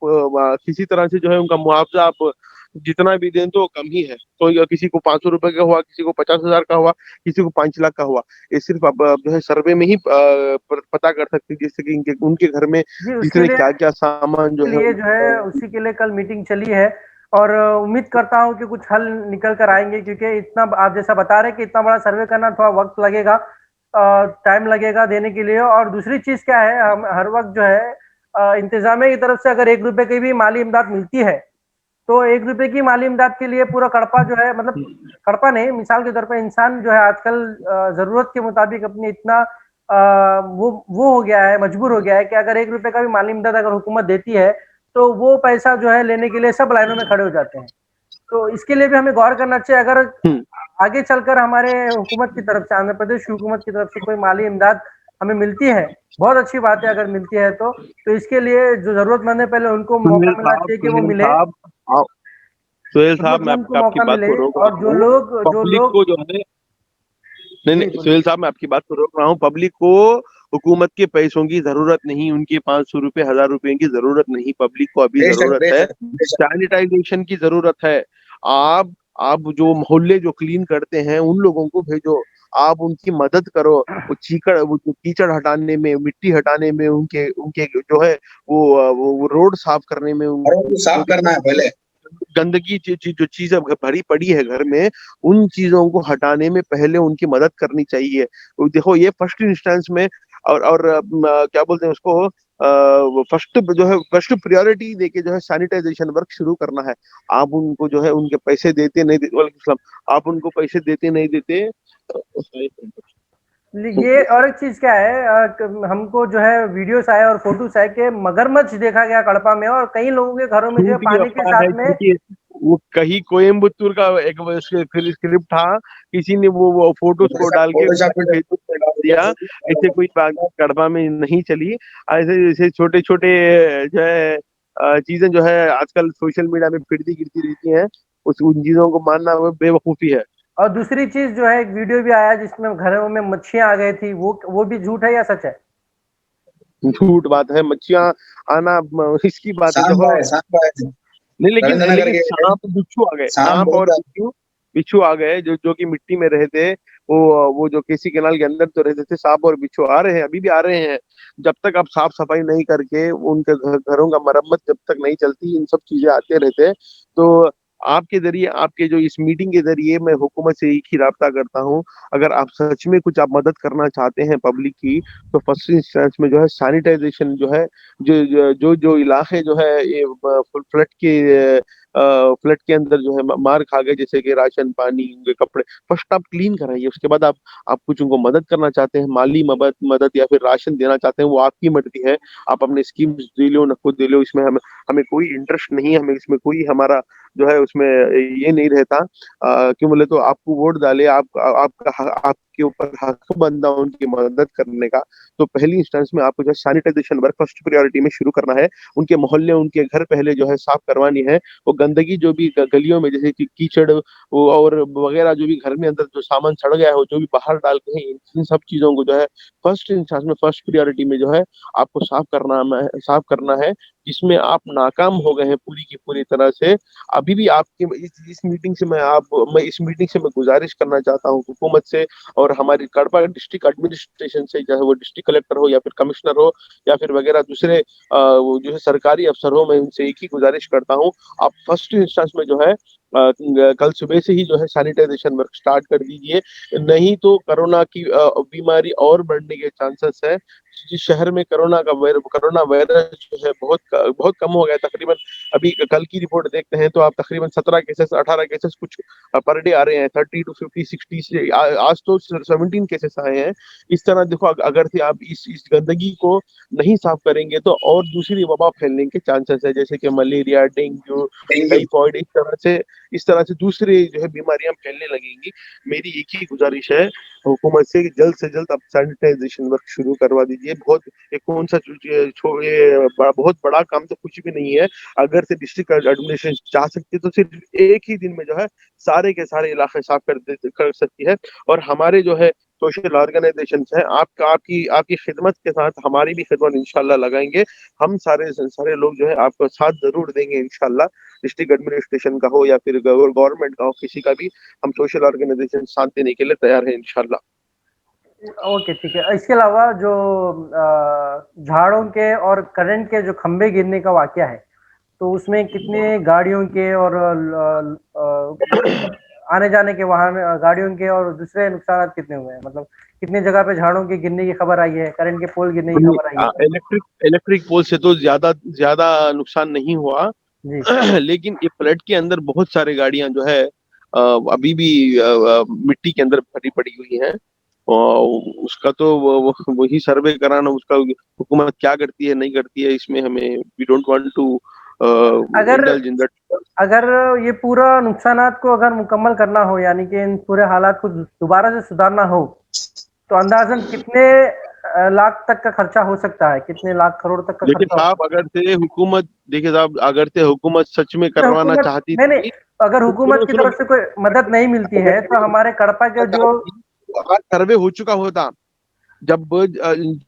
किसी तरह से जो है उनका मुआवजा आप जितना भी दें तो कम ही है। तो किसी को 500 रुपए का हुआ, किसी को 50,000 का हुआ, किसी को 5 लाख का हुआ, ये सिर्फ आप जो है सर्वे में ही पता कर सकते हैं, जैसे कि उनके घर में जी उसके जितने लिए क्या क्या सामान जो है उसी के लिए कल मीटिंग चली है। और उम्मीद करता हूं कि कुछ हल निकल कर आएंगे, क्योंकि इतना आप जैसा बता रहे हैं कि इतना बड़ा सर्वे करना थोड़ा वक्त लगेगा, टाइम लगेगा देने के लिए। और दूसरी चीज क्या है, हम हर वक्त जो है इंतजामिया की तरफ से अगर 1 रुपए की भी माली इमदाद मिलती है, तो 1 रुपए की माली इमदाद के लिए पूरा कड़पा जो है, मतलब कड़पा नहीं, मिसाल के तौर पर इंसान जो है आजकल जरूरत के मुताबिक अपनी इतना वो हो गया है, मजबूर हो गया है कि अगर 1 रुपए का भी माली इमदाद अगर हुकूमत देती है, तो वो पैसा जो है लेने के लिए सब लाइनों में खड़े हो जाते हैं। तो इसके लिए भी हमें गौर करना चाहिए। अगर आगे चलकर हमारे हुकूमत की तरफ से, आंध्र प्रदेश की हुकूमत की तरफ से कोई माली इमदाद हमें मिलती है, बहुत अच्छी बात है। अगर मिलती है तो इसके लिए जो जरूरतमंद है पहले उनको मौका मिलना चाहिए कि वो मिले, सुहेल साहब, मैं उनको आपकी मौका बात मिले। को रोक और रहा हूँ। पब्लिक को जो है, नहीं सुहेल साहब, मैं आपकी बात को रोक रहा हूँ। पब्लिक को हुकूमत के पैसों की जरूरत नहीं, उनके 500 रुपए 1000 रुपए की जरूरत नहीं। पब्लिक को अभी जरूरत है सैनिटाइजेशन की, जरूरत है। आप जो मोहल्ले जो क्लीन करते हैं उन लोगों को भेजो, आप उनकी मदद करो। वो जो कीचड़ हटाने में, मिट्टी हटाने में, उनके उनके जो है वो रोड साफ करने में, साफ करना है पहले। गंदगी जो चीजें भरी पड़ी है घर में, उन चीजों को हटाने में पहले उनकी मदद करनी चाहिए। देखो ये फर्स्ट इंस्टेंस में, और क्या बोलते हैं उसको, फर्स्ट प्रायोरिटी देके जो है सैनिटाइजेशन वर्क शुरू करना है। आप उनको जो है उनके पैसे देते नहीं देते, वालेकुम सलाम, आप उनको पैसे देते नहीं देते। ये और एक चीज क्या है, हमको जो है वीडियोस आए और फोटोस आए कि मगरमच्छ देखा गया कड़पा में, और कई लोगों के घरों में जो है झूठी पानी के अफवाह है, साथ में। क्योंकि वो कहीं कोयम्बतूर का एक स्क्रिप्ट था, किसी ने वो फोटोज को डाल के फेसबुक पे डाल दिया। ऐसे कोई बात कड़वा में नहीं चली। ऐसे ऐसे छोटे छोटे जो है चीजें जो है आजकल सोशल मीडिया में फिरती गिरती रहती हैं, उन चीजों को मानना वो बेवकूफी है। और दूसरी चीज जो है, एक वीडियो भी आया जिसमें घरों में मच्छियां आ गई थी, वो भी झूठ है या सच है? झूठ बात है, मच्छियां आना इसकी बात है, देखो नहीं, लेकिन रविंद्रनगर लेकिन के सांप बिच्छू आ गए, सांप सांप और बहुत बिच्छू बिच्छू आ गए, जो कि मिट्टी में रहे थे। वो जो केसी कैनाल के अंदर तो रहते थे, सांप और बिच्छू आ रहे हैं, अभी भी आ रहे हैं। जब तक आप साफ सफाई नहीं करके उनके घरों का मरम्मत जब तक नहीं चलती, इन सब चीजें आते रहते हैं। तो आपके जरिए, आपके जो इस मीटिंग के जरिए मैं हुकूमत से एक ही राब्ता करता हूँ, अगर आप सच में कुछ आप मदद करना चाहते हैं पब्लिक की, तो फर्स्ट इंस्टेंस में जो है सैनिटाइजेशन जो है, जो इलाके जो है ये फ्लड के अंदर जो है मार खा गए, जैसे कि राशन पानी, उनके कपड़े, फर्स्ट आप क्लीन कराइए। उसके बाद आप कुछ उनको मदद करना चाहते हैं, माली मदद या फिर राशन देना चाहते हैं, वो आपकी मर्जी है। आप अपने स्कीम्स दे लो, न खुद दे लो, इसमें हमें हमें कोई इंटरेस्ट नहीं है, हमें इसमें कोई हमारा जो है उसमें ये नहीं रहता। क्यों बोले तो आपको वोट डाले, आपके ऊपर हक बनता उनकी मदद करने का। तो पहली इंस्टेंस में आपको जो है सैनिटाइजेशन वर्क फर्स्ट प्रायोरिटी में शुरू करना है। उनके मोहल्ले, उनके घर पहले जो है साफ करवानी है। वो गंदगी जो भी गलियों में, जैसे कि कीचड़ और वगैरह, जो भी घर में अंदर जो सामान सड़ गया है, जो भी बाहर डाल के हैं, इन सब चीजों को जो है फर्स्ट इंस्टेंस में, फर्स्ट प्रायोरिटी में जो है आपको साफ करना है। जिसमें आप नाकाम हो गए हैं पूरी की पूरी तरह से। अभी भी आपके इस मीटिंग से मैं इस मीटिंग से मैं गुजारिश करना चाहता हूँ हुकूमत से, और हमारी कड़पा डिस्ट्रिक्ट एडमिनिस्ट्रेशन से, चाहे वो डिस्ट्रिक्ट कलेक्टर हो या फिर कमिश्नर हो या फिर वगैरह दूसरे वो जो है सरकारी अफसर हो, मैं उनसे एक ही गुजारिश करता हूँ, आप फर्स्ट इंस्टेंस में जो है कल सुबह से ही जो है सैनिटाइजेशन वर्क स्टार्ट कर दीजिए। नहीं तो कोरोना की बीमारी और बढ़ने के चांसेस है। जिस शहर में कोरोना वायरस जो है बहुत बहुत कम हो गया तकरीबन, अभी कल की रिपोर्ट देखते हैं तो आप तकरीबन 17 केसेस 18 केसेस कुछ पर डे आ रहे हैं, 30 to 50 60 से आज तो 17 केसेस आए हैं। इस तरह देखो, अगर से आप इस गंदगी को नहीं साफ करेंगे तो और दूसरी वबा फैलने के चांसेस है, जैसे कि मलेरिया, डेंगू, डेंगू टाइफाइड, इस तरह से दूसरी जो है बीमारियां फैलने लगेंगी। मेरी एक ही गुजारिश है हुकूमत से कि जल्द से जल्द आप सैनिटाइजेशन वर्क शुरू करवा दीजिए। बहुत ये कौन सा बहुत बड़ा काम तो कुछ भी नहीं है। अगर से डिस्ट्रिक्ट एडमिनिस्ट्रेशन चाह सकती है तो सिर्फ एक ही दिन में जो है सारे के सारे इलाके साफ कर सकती है। और हमारे जो है सोशल ऑर्गेनाइजेशन है, आपकी आपकी खिदमत के साथ हमारी भी खिदमत इंशाल्लाह लगाएंगे। हम सारे सारे लोग जो है आपको साथ जरूर देंगे इंशाल्लाह। डिस्ट्रिक्ट एडमिनिस्ट्रेशन का हो या फिर गवर्नमेंट का हो, किसी का भी, हम सोशल ऑर्गेनाइजेशन साथ देने के लिए तैयार है इंशाल्लाह। ओके, ठीक है। इसके अलावा जो झाड़ों के और करंट के जो खंभे गिरने का वाकया है, तो उसमें कितने गाड़ियों के और आने जाने के वाहन गाड़ियों के और दूसरे नुकसान कितने हुए हैं? मतलब कितनी जगह पे झाड़ों के गिरने की खबर आई है, करंट के पोल गिरने की खबर आई है? इलेक्ट्रिक पोल से तो ज्यादा ज्यादा नुकसान नहीं हुआ। जी। लेकिन ये फ्लड के अंदर बहुत सारी गाड़ियां जो है अभी भी मिट्टी के अंदर भरी पड़ी हुई हैं। और उसका तो वही सर्वे कराना, उसका हुकूमत क्या करती है नहीं करती है, इसमें हमें वी डोंट वांट टू अगर इंडल्ज इन दैट। अगर ये पूरा नुकसानात को अगर मुकम्मल करना हो, यानी कि इन पूरे हालात को दोबारा से सुधारना हो, तो अंदाजन कितने लाख तक का खर्चा हो सकता है? कितने लाख करोड़ तक का देखिए खर्चा हो साहब, सकता अगर से हुकूमत सच में है? करवाना हुकूमत चाहती नहीं नहीं, थी अगर तो हुकूमत सुनो की सुनो, तरफ से कोई मदद नहीं मिलती है तो हमारे कड़पा के जो आज सर्वे हो चुका होता। जब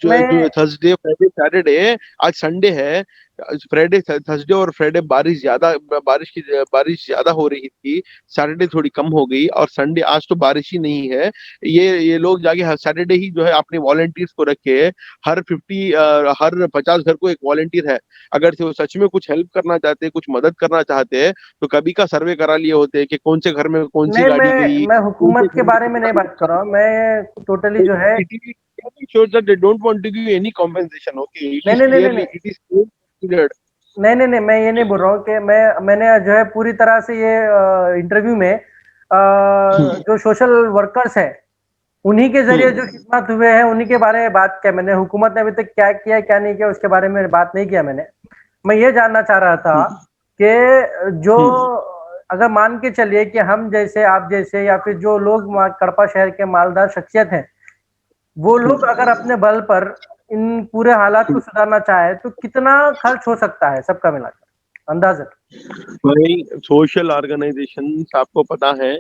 जो मैं थर्सडे फ्राइडे सैटरडे, आज संडे है, फ्राइडे थर्सडे और फ्राइडे बारिश ज्यादा हो रही थी, सैटरडे थोड़ी कम हो गई और संडे आज तो बारिश ही नहीं है। ये लोग जाके हर सैटरडे ही जो है अपने वॉलंटियर्स को रखे है। हर 50 घर को एक वॉलंटियर है। अगर से वो सच में कुछ हेल्प करना चाहते हैं, कुछ मदद करना चाहते हैं, तो कभी का सर्वे करा लिए होते हैं कि कौन से घर में कौन सी नहीं, गाड़ी गई, मैं कौन से हुकूमत के घर में बारे में नहीं बात कर रहा हूँ, मैं टोटली जो है, It shows that they don't want to give you any compensation. Okay, it नहीं is नहीं नहीं नहीं clearly it is considered. नहीं नहीं नहीं, मैं ये नहीं बोल रहा हूँ कि मैंने जो है पूरी तरह से ये इंटरव्यू में जो सोशल वर्कर्स हैं उन्हीं के जरिए जो खिदमत हुए हैं उन्हीं के बारे में बात किया मैंने। हुकूमत ने अभी तक क्या किया क्या नहीं किया उसके बारे में बात नहीं किया मैंने। मैं ये जानना चाह रहा था कि जो अगर मान के चलिए कि हम जैसे आप जैसे या फिर जो लोग कड़पा शहर के मालदार शख्सियत हैं वो लोग अगर अपने बल पर इन पूरे हालात को सुधारना चाहे तो कितना खर्च हो सकता है सबका मिलाकर अंदाजन? भाई सोशल ऑर्गेनाइजेशन आपको पता है,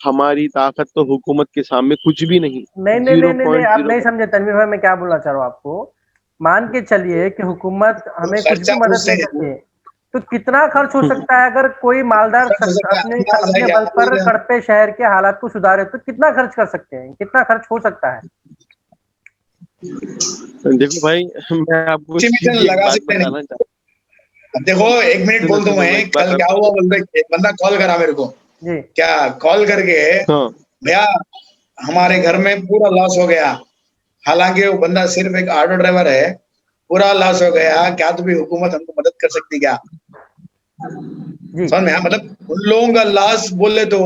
हमारी ताकत तो हुकूमत के सामने कुछ भी नहीं। नहीं नहीं नहीं नहीं नहीं, आप 0.0। नहीं समझे तनवीर भाई, मैं क्या बोलना चाह रहा हूँ आपको। मान के चलिए कि हुकूमत हमें कुछ खर्चा भी मदद उससे नहीं करती है तो कितना खर्च हो सकता है अगर कोई मालदार खर्च हो शख्स सकता है, अपने अंदाज है अपने क्या? बल पर कड़पे शहर के हालात को सुधारे तो कितना खर्च कर सकते हैं, कितना खर्च हो सकता है? देखो भाई, मैं आपको एस्टिमेशन सीधी एक लगा बात सकते नहीं। बताना चाहता अब देखो, एक मिनट बोल दूं मैं मैं, एक बात कल क्या हुआ बोलते, एक बंदा कॉल करा मेरे को, जी क्या कॉल करके, हाँ भैया हमारे घर में पूरा लॉस हो गया। हालांकि वो बंदा सिर्फ एक ऑटो ड्राइवर है, पूरा लॉस हो गया, क्या तो भी हुकूमत हमको मदद कर सकती क्या? जी समझ में आया? मतलब उन लोगों का लॉस बोले तो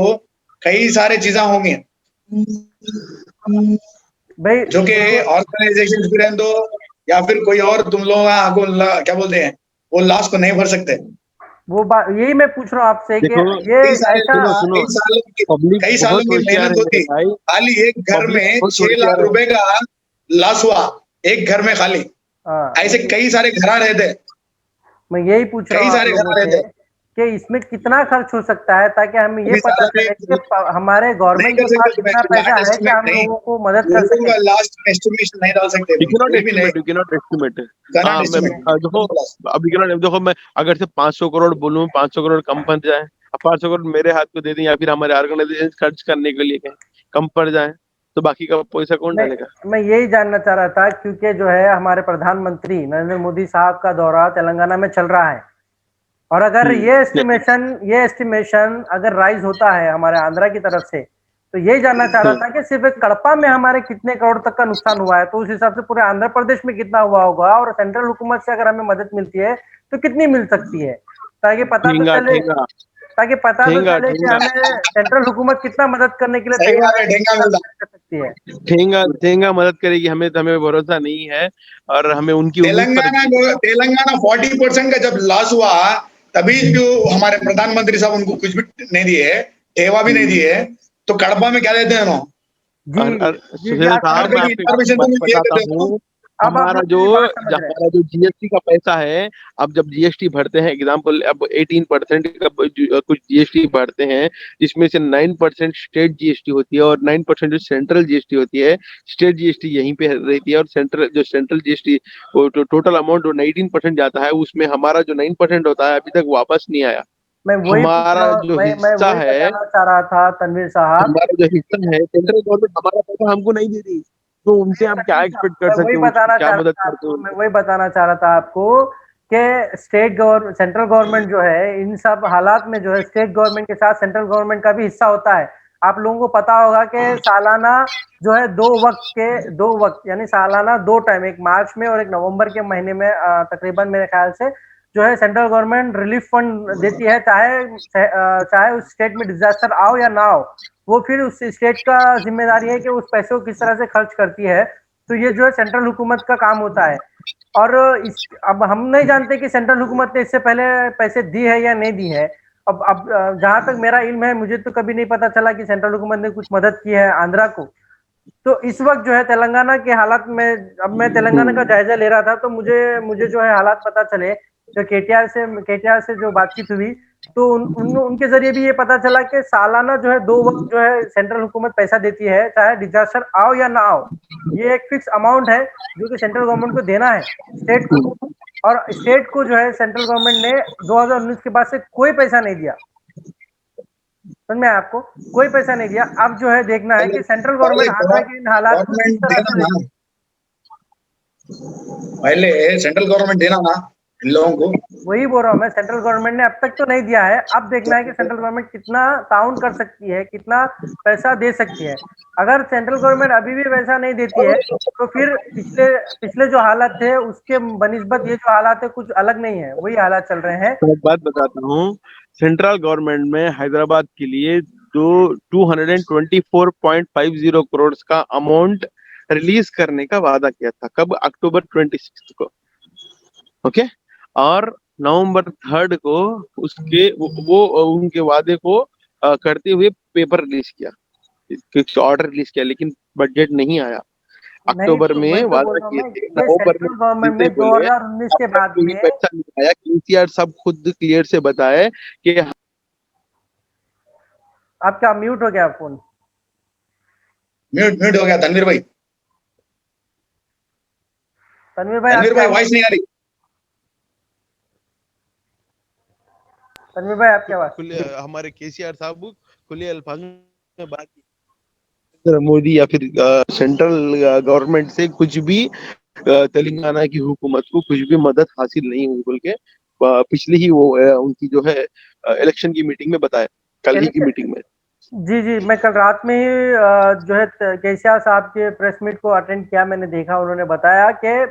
कई सारे चीजें होंगी भाई जो कि देखिए, ऑर्गेनाइजेशन भी रहने दो या फिर कोई और, तुम लोग क्या बोलते हैं, वो लॉस को नहीं भर सकते। वो बात यही मैं पूछ रहा हूँ आपसे कि देखो, ये कई सारे ऐसा सुनो सुनो, पब्लिक कई सालों बहुत की होशियार मेहनत है मेरे होती, भाई, खाली एक घर पब्लिक में बहुत 6 लाख होशियार है। रुपए का लॉस हुआ, एक घर में खाली। हाँ, ऐसे कई सारे घर रहते, मैं यही पूछ रहा कई हूँ आप सारे लोगों घर से रहते, कि इसमें कितना खर्च हो सकता है ताकि हमें ये अभी पता साला में चले कि हमारे नहीं गवर्नमेंट के कर पास सकते तुम इतना पैसा है कि एस्टिमेट हम नहीं, लोगों को मदद कर लोगों सके। का लास्ट एस्टिमेशन नहीं डाल सकते यू तुम, कैन नॉट कुछ भी नहीं, estimate, you can not estimate. Cannot हाँ, मैं एस्टिमेट। देखो, अब यू कैन, देखो मैं अगर से 500 करोड़ बोलूं, 500 करोड़ कम पड़ जाए, अब 500 करोड़ मेरे हाथ को दे दें या फिर हमारे ऑर्गेनाइजेशन खर्च करने के लिए कहें, कम पड़ जाए, तो बाकी का पैसा कौन डालेगा? मैं यही जानना चाह रहा था क्योंकि जो है हमारे प्रधानमंत्री नरेंद्र मोदी साहब का दौरा तेलंगाना में चल रहा है और अगर ये एस्टिमेशन अगर राइज होता है हमारे आंध्रा की तरफ से तो यही जानना चाह रहा था कि सिर्फ एक कड़पा में हमारे कितने करोड़ तक का नुकसान हुआ है तो उस हिसाब से पूरे आंध्र प्रदेश में कितना हुआ होगा और सेंट्रल हुकूमत से अगर हमें मदद मिलती है तो कितनी मिल सकती है ताकि पता तो ठेंगा चले ठेंगा ताकि पता तो ठेंगा चले कि ठेंगा हमें सेंट्रल हुकूमत कितना मदद करने के लिए सही तैयार बात है, है, ढेंगा कितना मिलता। मदद कर सकती है। ठेंगा ठेंगा मदद करेगी, हमें भरोसा नहीं है और हमें उनकी उम्मीद पर तेलंगाना 40% का जब लॉस हुआ, तभी जो हमारे प्रधानमंत्री साहब उनको कुछ भी नहीं दिए, टेवा भी नहीं दिए, तो कड़पा में क्या देते हैं ना? जी जी जी, सुहेल आप समझ साहब, मैं रहे हैं, आपको एक इन्फॉर्मेशन बात तो ये बताता देते हैं। हूँ। अब आप हमारा लोग जो मेरी बात समझ रहे हैं। हमारा जो जीएसटी का पैसा है, अब जब जीएसटी भरते हैं, एग्जाम्पल अब 18% का कुछ जीएसटी भरते हैं, जिसमें से 9% स्टेट जीएसटी होती है और 9% जो सेंट्रल जीएसटी होती है। स्टेट जीएसटी यहीं पे रहती है और सेंट्रल जीएसटी टोटल अमाउंट जो 19% जाता है, उसमें हमारा जो 9% होता है अभी तक वापस नहीं आया। मैं वही पूछ रहा हमारा हूँ, जो मैं हिस्सा वही है, बताना चाह रहा था तनवीर साहब। हमारा जो हिस्सा है, सेंट्रल गवर्नमेंट हमारा पैसा हमको नहीं दे रही, तो उनसे हम क्या एक्सपेक्ट कर मैं वही सकते हैं, बताना क्या चाह रहा मदद था करते हैं आपको मैं उनको? वही बताना चाह रहा था आपको कि सेंट्रल गवर्नमेंट जो है इन सब हालात में जो है स्टेट गवर्नमेंट के साथ सेंट्रल गवर्नमेंट का भी हिस्सा होता है। आप लोगों को पता होगा कि सालाना जो है दो वक्त यानी सालाना दो टाइम, एक मार्च में और एक नवंबर के महीने में तकरीबन मेरे ख्याल से जो है सेंट्रल गवर्नमेंट रिलीफ फंड देती है, चाहे उस स्टेट में डिजास्टर आओ या ना आओ। वो फिर उस स्टेट का जिम्मेदारी है कि उस पैसे को किस तरह से खर्च करती है। तो ये जो है सेंट्रल हुकूमत का काम होता है और अब हम नहीं जानते कि सेंट्रल हुकूमत ने इससे पहले पैसे दी है या नहीं दी है। अब जहां तक मेरा इल्म है मुझे तो कभी नहीं पता चला कि सेंट्रल हुकूमत ने कुछ मदद की है आंध्रा को। तो इस वक्त जो है तेलंगाना के हालात में, अब मैं तेलंगाना का जायजा ले रहा था तो मुझे मुझे जो है हालात पता चले, जो केटीआर से जो बातचीत हुई तो उनके जरिए भी ये पता चला कि सालाना जो है 2 वक्त जो है सेंट्रल हुकूमत पैसा देती है, चाहे डिजास्टर आओ या ना आओ। ये एक फिक्स अमाउंट है जो कि सेंट्रल गवर्नमेंट को देना है स्टेट को, और स्टेट को जो है सेंट्रल गवर्नमेंट ने 2019 के बाद से कोई पैसा नहीं दिया। समझ में आया आपको? कोई पैसा नहीं दिया। अब जो है देखना है कि सेंट्रल गवर्नमेंट आंध्रा के इन हालात को किस गवर्नमेंट तरह देना से ना, लेगी। पहले सेंट्रल गवर्नमेंट देना ना इन लोगों को। वही बोल रहा हूँ मैं, सेंट्रल गवर्नमेंट ने अब तक तो नहीं दिया है। अब देखना है कि सेंट्रल गवर्नमेंट कितना ताउन कर सकती है, कितना पैसा दे सकती है। अगर सेंट्रल गवर्नमेंट अभी भी पैसा नहीं देती है तो फिर पिछले पिछले जो हालात थे उसके बनिस्बत ये जो हालात है कुछ अलग नहीं है, वही हालात चल रहे हैं। तो एक बात बताता हूँ, सेंट्रल गवर्नमेंट में हैदराबाद के लिए दो 224.50 करोड़ का अमाउंट रिलीज करने का वादा किया था। कब? अक्टूबर 26 को। ओके, और नवंबर 3 को उसके वो उनके वादे को करते हुए पेपर रिलीज किया, ऑर्डर रिलीज किया, लेकिन बजट नहीं आया। नहीं अक्टूबर तो में वही तो बोल वादा रहा हूँ किए मैं, थे, ये नवंबर में सेंट्रल गवर्नमेंट जीते में बोले 2019 के अब तक बाद कोई में। पैसा नहीं आया। केसीआर सब खुद क्लियर से बताए कि आपका म्यूट हो गया फोन। म्यूट म्यूट हो गया तनवीर भाई। तनवीर भाई तनवीर आपकी भाई आवाज, वॉइस नहीं आ रही। तनवीर भाई आपकी आवाज। हमारे केसीआर साहब खुले अल्फाज में बात की, मोदी या फिर सेंट्रल गवर्नमेंट से कुछ भी तेलंगाना की हुकूमत को कुछ भी मदद हासिल नहीं हुई बोल के पिछली ही वो उनकी जो है इलेक्शन की मीटिंग में बताया, कल ही की मीटिंग में। जी जी, मैं कल रात में ही जो है केसीआर साहब के प्रेस मीट को अटेंड किया। मैंने देखा, उन्होंने बताया कि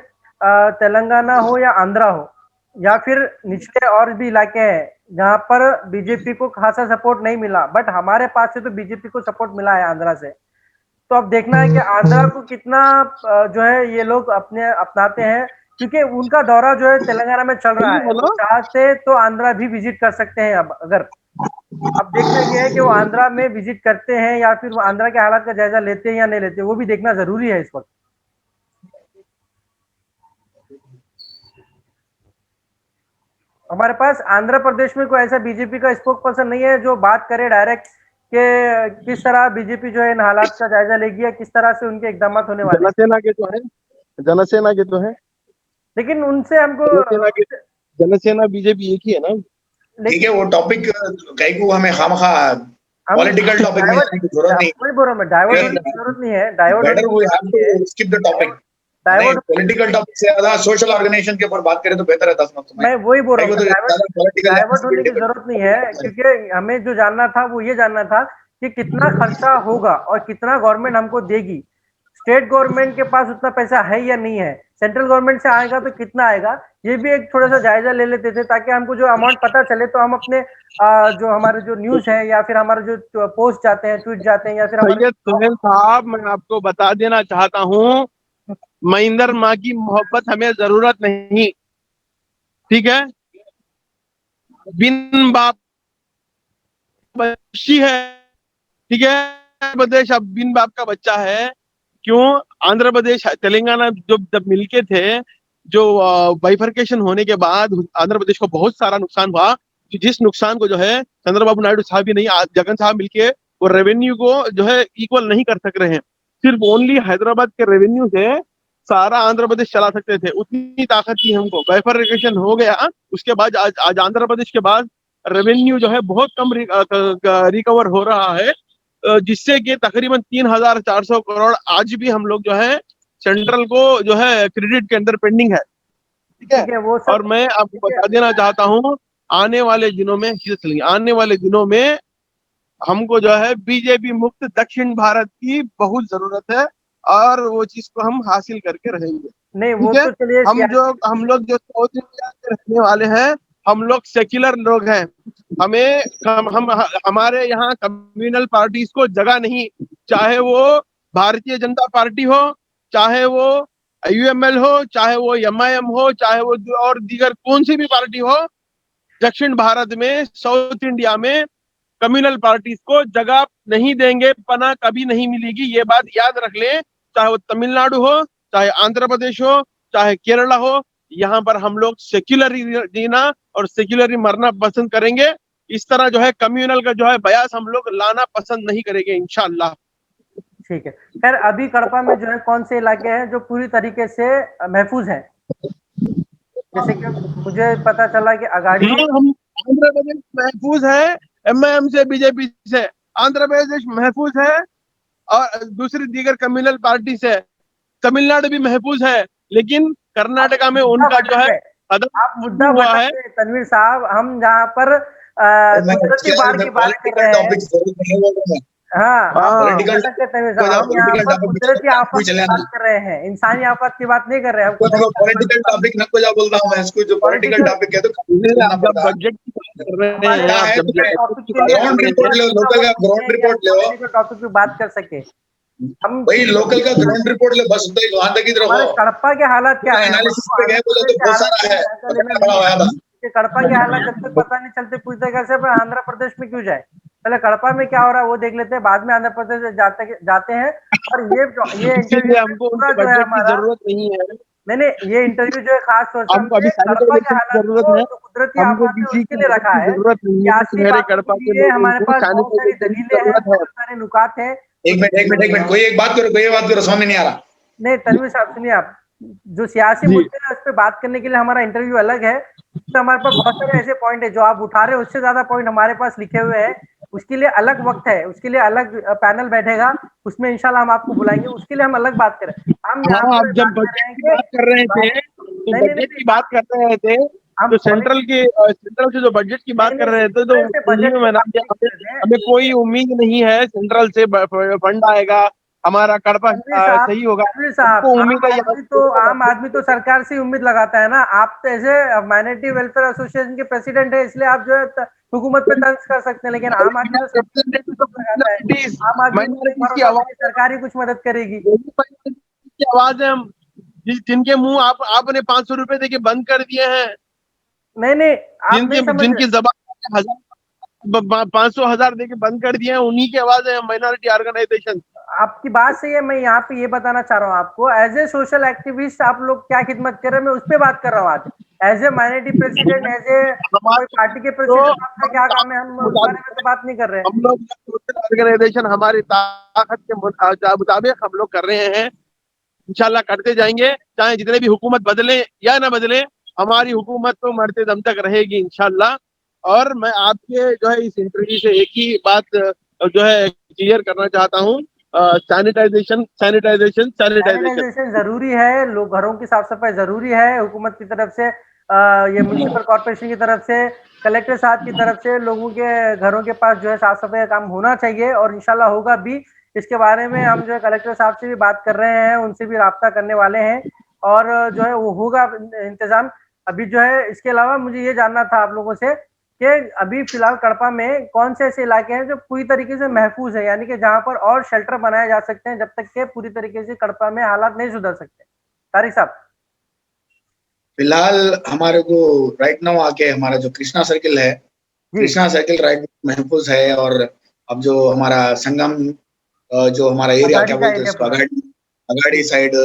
तेलंगाना हो या आंध्रा हो या फिर निचले और भी इलाके हैं जहां पर बीजेपी को खासा सपोर्ट नहीं मिला, बट हमारे पास से तो बीजेपी को सपोर्ट मिला है आंध्रा से। तो अब देखना है कि आंध्रा को कितना जो है ये लोग अपने अपनाते हैं, क्योंकि उनका दौरा जो है तेलंगाना में चल रहा है। वो चाहते तो आंध्रा भी विजिट कर सकते हैं अगर। अब देखना ये है कि वो आंध्रा में विजिट करते हैं या फिर वो आंध्रा के हालात का जायजा लेते हैं या नहीं लेते, वो भी देखना जरूरी है इस वक्त। हमारे पास आंध्र प्रदेश में कोई ऐसा बीजेपी का स्पोक पर्सन नहीं है जो बात करे डायरेक्ट कि किस तरह बीजेपी जो है इन हालात का जायजा लेगी या किस तरह से उनके इकदाम होने वाले हैं। जनसेना के तो है, जनसेना के तो है, लेकिन उनसे हमको जनसेना बीजेपी एक ही है ना। ठीक है, वो टॉपिक कहीं को हमें खामखा पॉलिटिकल टॉपिक में जाने की जरूरत नहीं। वही बोल रहा हूं मैं, डाइवर्ट होने की जरूरत नहीं है। Divert better we have to skip the topic. नहीं, पॉलिटिकल टॉपिक से ज्यादा सोशल ऑर्गेनाइजेशन के ऊपर बात करें तो बेहतर है 10 मिनट में। मैं वही बोल रहा हूँ, पॉलिटिकल डाइवर्ट होने की जरूरत नहीं है, क्योंकि हमें जो जानना था वो ये जानना था कि कितना खर्चा होगा और कितना गवर्नमेंट हमको देगी। स्टेट गवर्नमेंट के पास उतना पैसा है या नहीं है, सेंट्रल गवर्नमेंट से आएगा तो कितना आएगा, ये भी एक थोड़ा सा जायजा ले लेते थे ताकि हमको जो अमाउंट पता चले तो हम अपने जो हमारे जो न्यूज है या फिर हमारे जो पोस्ट जाते हैं, ट्वीट जाते हैं या फिर हमारे सैयद सुहेल साहब, मैं आपको बता देना चाहता हूँ, महिंदर माँ की मोहब्बत हमें जरूरत नहीं, ठीक है। बिन बाप बच्ची है, ठीक है। आंध्र प्रदेश अब बिन बाप का बच्चा है। क्यों? आंध्र प्रदेश तेलंगाना जब मिलके थे, जो बाइफरकेशन होने के बाद आंध्र प्रदेश को बहुत सारा नुकसान हुआ। जिस नुकसान को जो है चंद्रबाबू नायडू साहब ही नहीं, जगन साहब मिलके वो रेवेन्यू को जो है इक्वल नहीं कर सक रहे हैं। सिर्फ ओनली हैदराबाद के रेवेन्यू से सारा आंध्र प्रदेश चला सकते थे, उतनी ताकत थी हमको। बाइफरकेशन हो गया, उसके बाद आज आंध्र प्रदेश के बाद रेवेन्यू जो है बहुत कम रिकवर हो रहा है, जिससे कि तकरीबन 3,400 करोड़ आज भी हम लोग जो है सेंट्रल को जो है क्रेडिट के अंदर पेंडिंग है, ठीक है। वो सब, और मैं आपको बता देना चाहता हूँ, आने वाले दिनों में आने वाले दिनों में हमको जो है बीजेपी मुक्त दक्षिण भारत की बहुत जरूरत है, और वो चीज को हम हासिल करके रहेंगे। नहीं वो तो चलिए, हम लोग जो साउथ इंडिया के रहने वाले हैं, हम लोग सेक्युलर लोग हैं। हमें हम हमारे यहाँ कम्युनल पार्टीज को जगह नहीं, चाहे वो भारतीय जनता पार्टी हो, चाहे वो यूएमएल हो, चाहे वो एमआईएम हो, चाहे वो और दीगर कौन सी भी पार्टी हो। दक्षिण भारत में, साउथ इंडिया में कम्युनल पार्टीज को जगह नहीं देंगे, पना कभी नहीं मिलेगी, ये बात याद रख लें। चाहे वो तमिलनाडु हो, चाहे आंध्र प्रदेश हो, चाहे केरला हो, यहाँ पर हम लोग सेक्युलर जीना और सेक्युलर मरना पसंद करेंगे। इस तरह जो है कम्युनल का जो है बयास हम लोग लाना पसंद नहीं करेंगे इंशाअल्लाह। ठीक है। खैर अभी कड़पा में जो है कौन से इलाके हैं जो पूरी तरीके से महफूज हैं? जैसे कि मुझे पता चला कि अगाड़ी हाँ, हम आंध्र प्रदेश महफूज है, एमआईएम से, बीजेपी से। आंध्र प्रदेश महफूज है और दूसरी दीगर कम्युनल पार्टी से। तमिलनाडु भी महफूज है, लेकिन कर्नाटका में उनका जो है आप मुद्दा हुआ भटक है। गए तनवीर साहब। हम जहाँ पर मैं कुदरती बाढ़ की बात कर पॉलिटिकल रहे हैं। टॉपिक जरूर नहीं बोल रहा मैं। हाँ, आप पॉलिटिकल भटक गए तनवीर साहब। हम यहाँ पॉलिटिकल पर टॉपिक कुदरती आफत पूछ की लेना। बात कर रहे हैं, इंसानी आफत की बात नहीं कर रहे हैं हम। पॉलिटिकल टॉपिक न को जा बोल रहा हूँ मैं, इसको जो पॉलिटिकल टॉपिक है तो करना जब पड़ता है। बजट की बात कर रहे हमारे हैं, क्या आप है जब तो टॉपिक के लिए ग्राउंड रिपोर्ट ले, लोकल का ग्राउंड रिपोर्ट ले। पॉलिटिकल टॉपिक पे बात कर सके हम। भाई लोकल का ग्राउंड रिपोर्ट ले, बस उतना ही, वहां तक ही रहो। हमारे कड़पा के हालात क्या है? एनालिसिस पे गए बोले तो बहुत सारा है, बड़ा होया था। कड़पा के हालात जब तक पता नहीं चलते पूरी तरह से, आंध्र प्रदेश में क्यों जाए? पहले कड़पा में क्या हो रहा है वो देख लेते हैं, बाद में आंध्र प्रदेश जाते हैं। और ये इसीलिए इंटरव्यू हमको पूरा उनके जो है बजट की हमारा, जरूरत नहीं है। नहीं, ये इंटरव्यू जो है खास तौर से हमको अभी हमने कड़पा के सैनिटाइजेशन की हालात जरूरत को, है। जो कुदरती हमको आफत है किसी उसके की लिए मदद रखा की है। जरूरत नहीं है। सियासी शहर बातों कड़पा के के लिए लोगों हमारे को पास बहुत सारी सैनिटाइजेशन की दलीलें हैं, जरूरत है। बहुत सारे नुकात हैं। एक मिनट, कोई एक बात करो, कोई बात करो, समझ में नहीं आ रहा। नहीं तनवीर साहब सुनिए, आप जो सियासी जी। मुद्दे हैं उस पर बात करने के लिए हमारा इंटरव्यू अलग है। तो हमारे पास बहुत सारे ऐसे पॉइंट है जो आप उठा रहे हैं, उससे ज्यादा पॉइंट हमारे पास लिखे हुए हैं। उसके लिए अलग वक्त है, उसके लिए अलग पैनल बैठेगा, उसमें इंशाल्लाह हम आपको बुलाएंगे, उसके लिए हम अलग बात करें। हम यहाँ हाँ, आप पर जब बात कर बजट रहे हैं की कि बात कर रहे थे, तो नहीं नहीं बजट नहीं, की बात कर रहे थे, हम तो सेंट्रल से जो बजट की बात कर रहे थे, तो नहीं, उन्हीं बजट में की मैंने बात नहीं कर रहे थे। हमें कोई उम्मीद नहीं है सेंट्रल से फंड आएगा, हमारा कड़पा सही होगा। तनवीर साहब, हमको उम्मीद है यहाँ आम आदमी तो सरकार से उम्मीद लगाता है ना। आप तो ऐसे माइनॉरिटी वेलफेयर एसोसिएशन के प्रेसिडेंट है, इसलिए आप जो है हुकूमत पे तंज कर सकते हैं, लेकिन आम आदमी तो सरकार से उम्मीद लगाता है। आम आदमी को नहीं माइनॉरिटीज की भरोसा था कि आवाज सरकार ही कुछ मदद करेगी। की आवाज है। हम जिनके मुंह आपने 500 रुपए देके बंद कर दिए हैं, नहीं, आप नहीं समझ जिनकी रहे। जबान 500,000 देके बंद कर दिए हैं, उन्हीं की आवाज है माइनॉरिटी ऑर्गेनाइजेशन। आपकी बात सही है। मैं यहाँ पे ये बताना चाह रहा हूँ आपको, एज ए सोशल एक्टिविस्ट आप लोग क्या खिदमत कर रहे हैं, मैं उस पर बात कर रहा हूँ आज। As a minority president, as a कोई पार्टी के प्रेसिडेंट, आपका क्या काम है? हम उस बारे में तो बात नहीं कर रहे हैं। हम लोग सोशल ऑर्गेनाइजेशन हमारी ताकत के मुताबिक हम लोग कर रहे हैं, इंशाल्लाह करते जाएंगे, चाहे जितने भी हुकूमत बदले या ना बदले, हमारी हुकूमत तो मरते दम तक रहेगी इंशाल्लाह। और मैं आपके जो है इस इंटरव्यू से एक ही बात जो है क्लियर करना चाहता हूँ, सैनिटाइजेशन जरूरी है, लोग घरों की साफ सफाई जरूरी है। हुकूमत की तरफ से, ये म्युनिसिपल कॉर्पोरेशन की तरफ से, कलेक्टर साहब की तरफ से लोगों के घरों के पास जो है साफ सफाई का काम होना चाहिए, और इंशाल्लाह होगा भी। इसके बारे में हम जो है कलेक्टर साहब से भी बात कर रहे हैं, उनसे भी राब्ता करने वाले हैं, और जो है वो होगा इंतजाम। अभी जो है इसके अलावा मुझे ये जानना था आप लोगों से कि अभी फिलहाल कड़पा में कौन से ऐसे इलाके हैं जो पूरी तरीके से महफूज है, यानी कि जहां पर और शेल्टर बनाए जा सकते हैं जब तक के पूरी तरीके से कड़पा में हालात नहीं सुधर सकते? तारिक साहब। फिलहाल हमारे को राइट नाउ आके हमारा जो कृष्णा सर्किल है, कृष्णा सर्किल राइट महफूज है। और अब जो हमारा संगम, जो हमारा एरिया क्या बोलते हैं उसको, अगाड़ी साइड,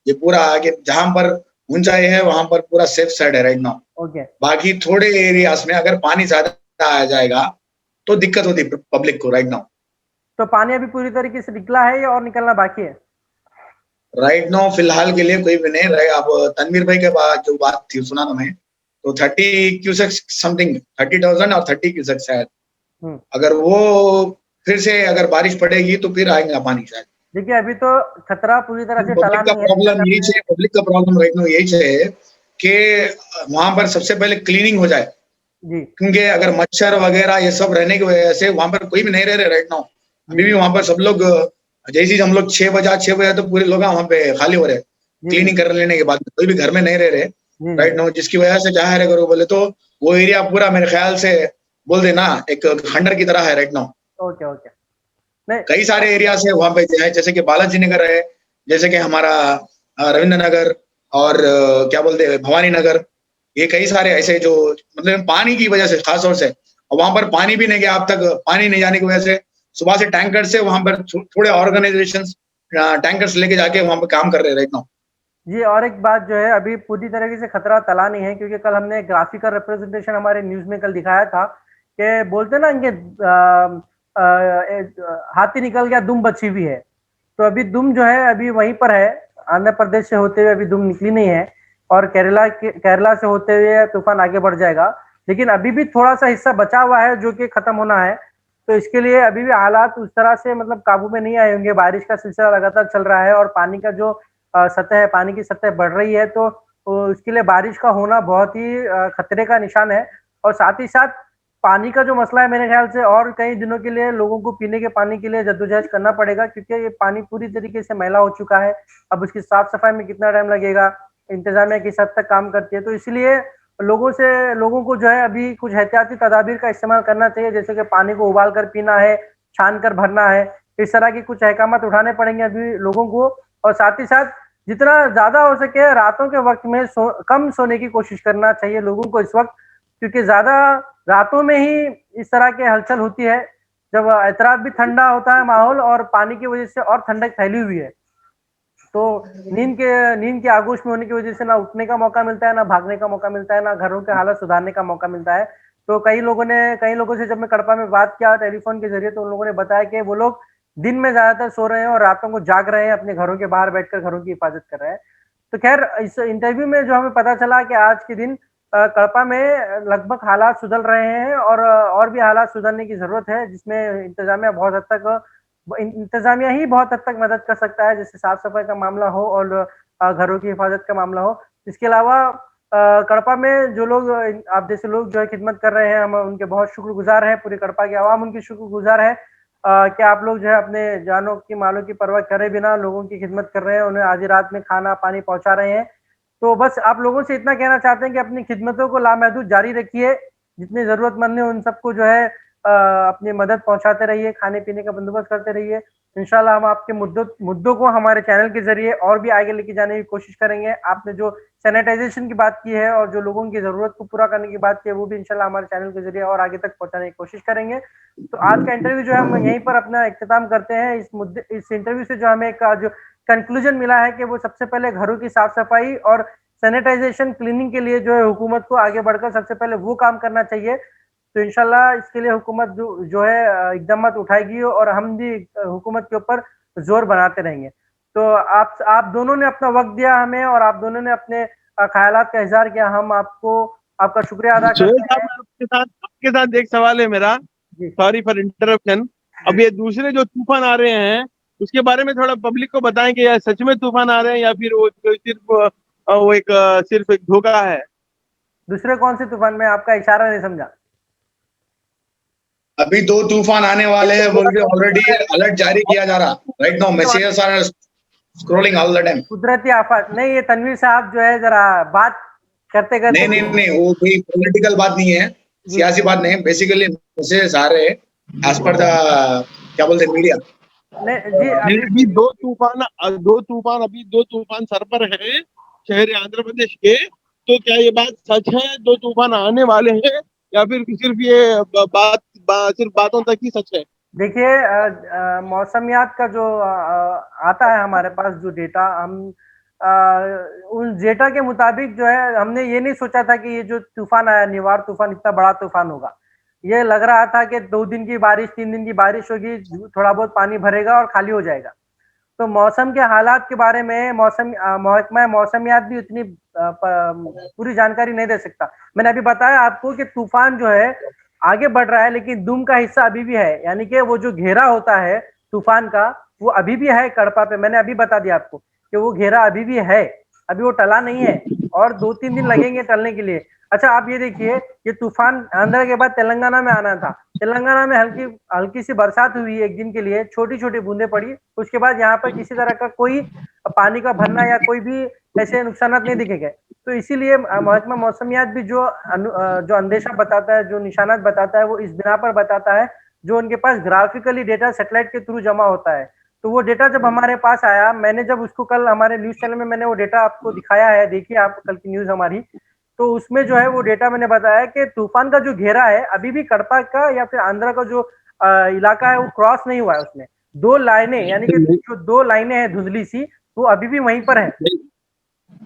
ये पूरा आगे जहां पर ऊंचाई है वहां पर पूरा सेफ साइड है राइट नाउ। ओके। बाकी थोड़े एरियाज में अगर पानी ज्यादा आ जाएगा तो दिक्कत होती है पब्लिक को राइट नाउ। तो पानी अभी पूरी तरीके से निकला है या और निकलना बाकी है? राइट नाउ फिलहाल के लिए कोई भी नहीं रहे। अब तनवीर भाई के बाद जो बात थी सुना था मैं, तो 30 क्यूसेक समथिंग, 30,000 और 30 क्यूसेक शायद। अगर वो फिर से अगर बारिश पड़ेगी तो फिर आएगा पानी शायद। देखिए अभी तो खतरा पूरी तरह से टला पब्लिक का नहीं है। प्रॉब्लम यही है, पब्लिक का प्रॉब्लम राइट नाउ यही है कि वहां पर सबसे पहले क्लीनिंग हो जाए जी। क्योंकि अगर मच्छर वगैरह ये सब रहने की वजह से वहां पर कोई भी नहीं रह रहे राइट नाउ। अभी भी वहां पर सब लोग, जैसे हम लोग 6 बजे तो पूरे लोग वहां पे खाली हो रहे क्लीनिंग कर लेने के बाद, कोई भी घर में नहीं रह रहे राइट नाउ, जिसकी वजह से चाहे करो बोले तो वो एरिया पूरा मेरे ख्याल से बोल देना एक खंडर की तरह है राइट नाउ। ओके। कई सारे एरियाज है वहां पे जैसे कि बालाजी नगर है, जैसे कि हमारा रविंद्र नगर, और क्या बोलते हैं भवानी नगर, ये कई सारे ऐसे जो मतलब पानी की वजह से खास तौर से, और वहां पर पानी भी नहीं गया अब तक। पानी नहीं जाने की वजह से सुबह से टैंकर से वहां पर थोड़े ऑर्गेनाइजेशंस टैंकर्स लेके जाके वहां पर काम कर रहे हैं राइट नाउ। जी, और एक बात जो है, अभी पूरी तरीके से खतरा टला नहीं है, क्योंकि कल हमने ग्राफिकल रिप्रेजेंटेशन हमारे न्यूज में कल दिखाया था कि बोलते ना इनके हाथी निकल गया दुम बची हुई है। तो अभी दुम जो है अभी वहीं पर है, आंध्र प्रदेश से होते हुए अभी दुम निकली नहीं है, और केरला से होते हुए तूफान आगे बढ़ जाएगा। लेकिन अभी भी थोड़ा सा हिस्सा बचा हुआ है जो कि खत्म होना है। तो इसके लिए अभी भी हालात उस तरह से मतलब काबू में नहीं आए होंगे। बारिश का सिलसिला लगातार चल रहा है और पानी का जो सतह है, पानी की सतह बढ़ रही है, तो उसके लिए बारिश का होना बहुत ही खतरे का निशान है। और साथ ही साथ पानी का जो मसला है, मेरे ख्याल से और कई दिनों के लिए लोगों को पीने के पानी के लिए जद्दोजहद करना पड़ेगा, क्योंकि ये पानी पूरी तरीके से मैला हो चुका है। अब उसकी साफ सफाई में कितना टाइम लगेगा, इंतजामिया किस हद तक काम करती है। तो इसलिए लोगों को जो है अभी कुछ एहतियाती तदाबीर का इस्तेमाल करना चाहिए, जैसे कि पानी को उबाल कर पीना है, छान कर भरना है। इस तरह की कुछ अहकामात उठाने पड़ेंगे अभी लोगों को। और साथ ही साथ जितना ज्यादा हो सके रातों के वक्त में कम सोने की कोशिश करना चाहिए लोगों को इस वक्त, क्योंकि ज्यादा रातों में ही इस तरह की हलचल होती है, जब एतराफ भी ठंडा होता है माहौल और पानी की वजह से और ठंडक फैली हुई है। तो नींद के आगोश में होने की वजह से ना उठने का मौका मिलता है, ना भागने का मौका मिलता है, ना घरों के हालत सुधारने का मौका मिलता है। तो कई लोगों से जब मैं कड़पा में बात किया टेलीफोन के जरिए, तो उन लोगों ने बताया कि वो लोग दिन में ज्यादातर सो रहे हैं और रातों को जाग रहे हैं, अपने घरों के बाहर बैठकर घरों की हिफाजत कर रहे हैं। तो खैर इस इंटरव्यू में जो हमें पता चला कि आज के दिन कड़पा में लगभग हालात सुधर रहे हैं, और भी हालात सुधरने की जरूरत है, जिसमें इंतजामिया ही बहुत हद तक मदद कर सकता है, जैसे साफ सफाई का मामला हो और घरों की हिफाजत का मामला हो। इसके अलावा कड़पा में जो लोग आप जैसे लोग जो है खिदमत कर रहे हैं, हम उनके बहुत शुक्रगुजार हैं, पूरी कड़पा की आवाम उनकी शुक्रगुजार है कि आप लोग जो है अपने जानों की मालों की परवाह करे बिना लोगों की खिदमत कर रहे हैं, उन्हें आधी रात में खाना पानी पहुंचा रहे हैं। तो बस आप लोगों से इतना कहना चाहते हैं कि अपनी खिदमतों को लामहदूद जारी रखिए, जितने जरूरतमंद हैं उन सबको जो है अपनी मदद पहुंचाते रहिए, खाने पीने का बंदोबस्त करते रहिए। इंशाल्लाह हम आपके मुद्दों को हमारे चैनल के जरिए और भी आगे लेके जाने की कोशिश करेंगे। आपने जो सैनिटाइजेशन की बात की है और जो लोगों की जरूरत को पूरा करने की बात की है, वो भी इंशाल्लाह हमारे चैनल के जरिए और आगे तक पहुंचाने की कोशिश करेंगे। तो आज का इंटरव्यू जो है हम यहीं पर अपना इख्तिताम करते हैं। इस इंटरव्यू से जो हमें एक जो कंक्लूजन मिला है कि वो सबसे पहले घरों की साफ सफाई और सैनिटाइजेशन क्लीनिंग के लिए जो है हुकूमत को आगे बढ़कर सबसे पहले वो काम करना चाहिए। तो इंशाल्लाह इसके लिए हुकूमत जो है इकदाम उठाएगी और हम भी हुकूमत के ऊपर जोर बनाते रहेंगे। तो आप दोनों ने अपना वक्त दिया हमें और आप दोनों ने अपने ख्यालात का इजहार किया। हम आपका शुक्रिया अदा करते हैं। आपके साथ एक सवाल है मेरा, सॉरी फॉर इंटरप्शन। अब ये दूसरे जो तूफान आ रहे हैं उसके बारे में थोड़ा पब्लिक को बताएं कि यार सच में तूफान आ रहे हैं या फिर वो सिर्फ एक धोखा है। दूसरे कौन से तूफान में आपका इशारा नहीं समझा? अभी 2 तूफान आने वाले हैं बोल के ऑलरेडी अलर्ट जारी किया जा रहा। Right now messages are scrolling all the time. कुदरती आफत नहीं, ये तनवीर साहब जो है जरा बात करते करते नहीं, वो कोई पॉलिटिकल बात नहीं है, सियासी बात नहीं है। बेसिकली मैसेजेस आ रहे हैं एज पर द क्या बोलते हैं मीडिया। जी अभी दो तूफान सर पर हैं शहर आंध्र प्रदेश के। तो क्या ये बात सच है, 2 तूफान आने वाले हैं, या फिर सिर्फ ये सिर्फ बातों तक ही सच है? देखिए मौसमियात का जो आता है हमारे पास जो डेटा, हम उन डेटा के मुताबिक जो है हमने ये नहीं सोचा था कि ये जो तूफान आया निवार तूफान इतना बड़ा तूफान होगा। ये लग रहा था कि 2 दिन की बारिश 3 दिन की बारिश होगी, थोड़ा बहुत पानी भरेगा और खाली हो जाएगा। तो मौसम के हालात के बारे में महकमा मौसमियात भी उतनी पूरी जानकारी नहीं दे सकता। मैंने अभी बताया आपको कि तूफान जो है आगे बढ़ रहा है, लेकिन दुम का हिस्सा अभी भी है, यानी कि वो जो घेरा होता है तूफान का वो अभी भी है कड़पा पे। मैंने अभी बता दिया आपको कि वो घेरा अभी भी है, अभी वो टला नहीं है और 2-3 दिन लगेंगे टलने के लिए। अच्छा आप ये देखिए, ये तूफान आंध्र के बाद तेलंगाना में आना था। तेलंगाना में हल्की सी बरसात हुई एक दिन के लिए, छोटी छोटी बूंदें पड़ी, उसके बाद यहाँ पर किसी तरह का कोई पानी का भरना या कोई भी ऐसे नुकसान नहीं दिखे गए। तो इसीलिए महकमा मौसमियात भी जो अंदेशा बताता है, जो निशानात बताता है, वो इस बिना पर बताता है जो उनके पास ग्राफिकली डेटा सैटेलाइट के थ्रू जमा होता है। तो वो डेटा जब हमारे पास आया, मैंने जब उसको कल हमारे न्यूज चैनल में मैंने वो डेटा आपको दिखाया है, देखिए आप कल की न्यूज हमारी, तो उसमें जो है वो डेटा मैंने बताया कि तूफान का जो घेरा है अभी भी कड़पा का या फिर आंध्र का जो इलाका है वो क्रॉस नहीं हुआ है। उसमें 2 लाइनें, यानी कि जो 2 लाइनें हैं धुंधली सी, वो अभी भी वहीं पर है।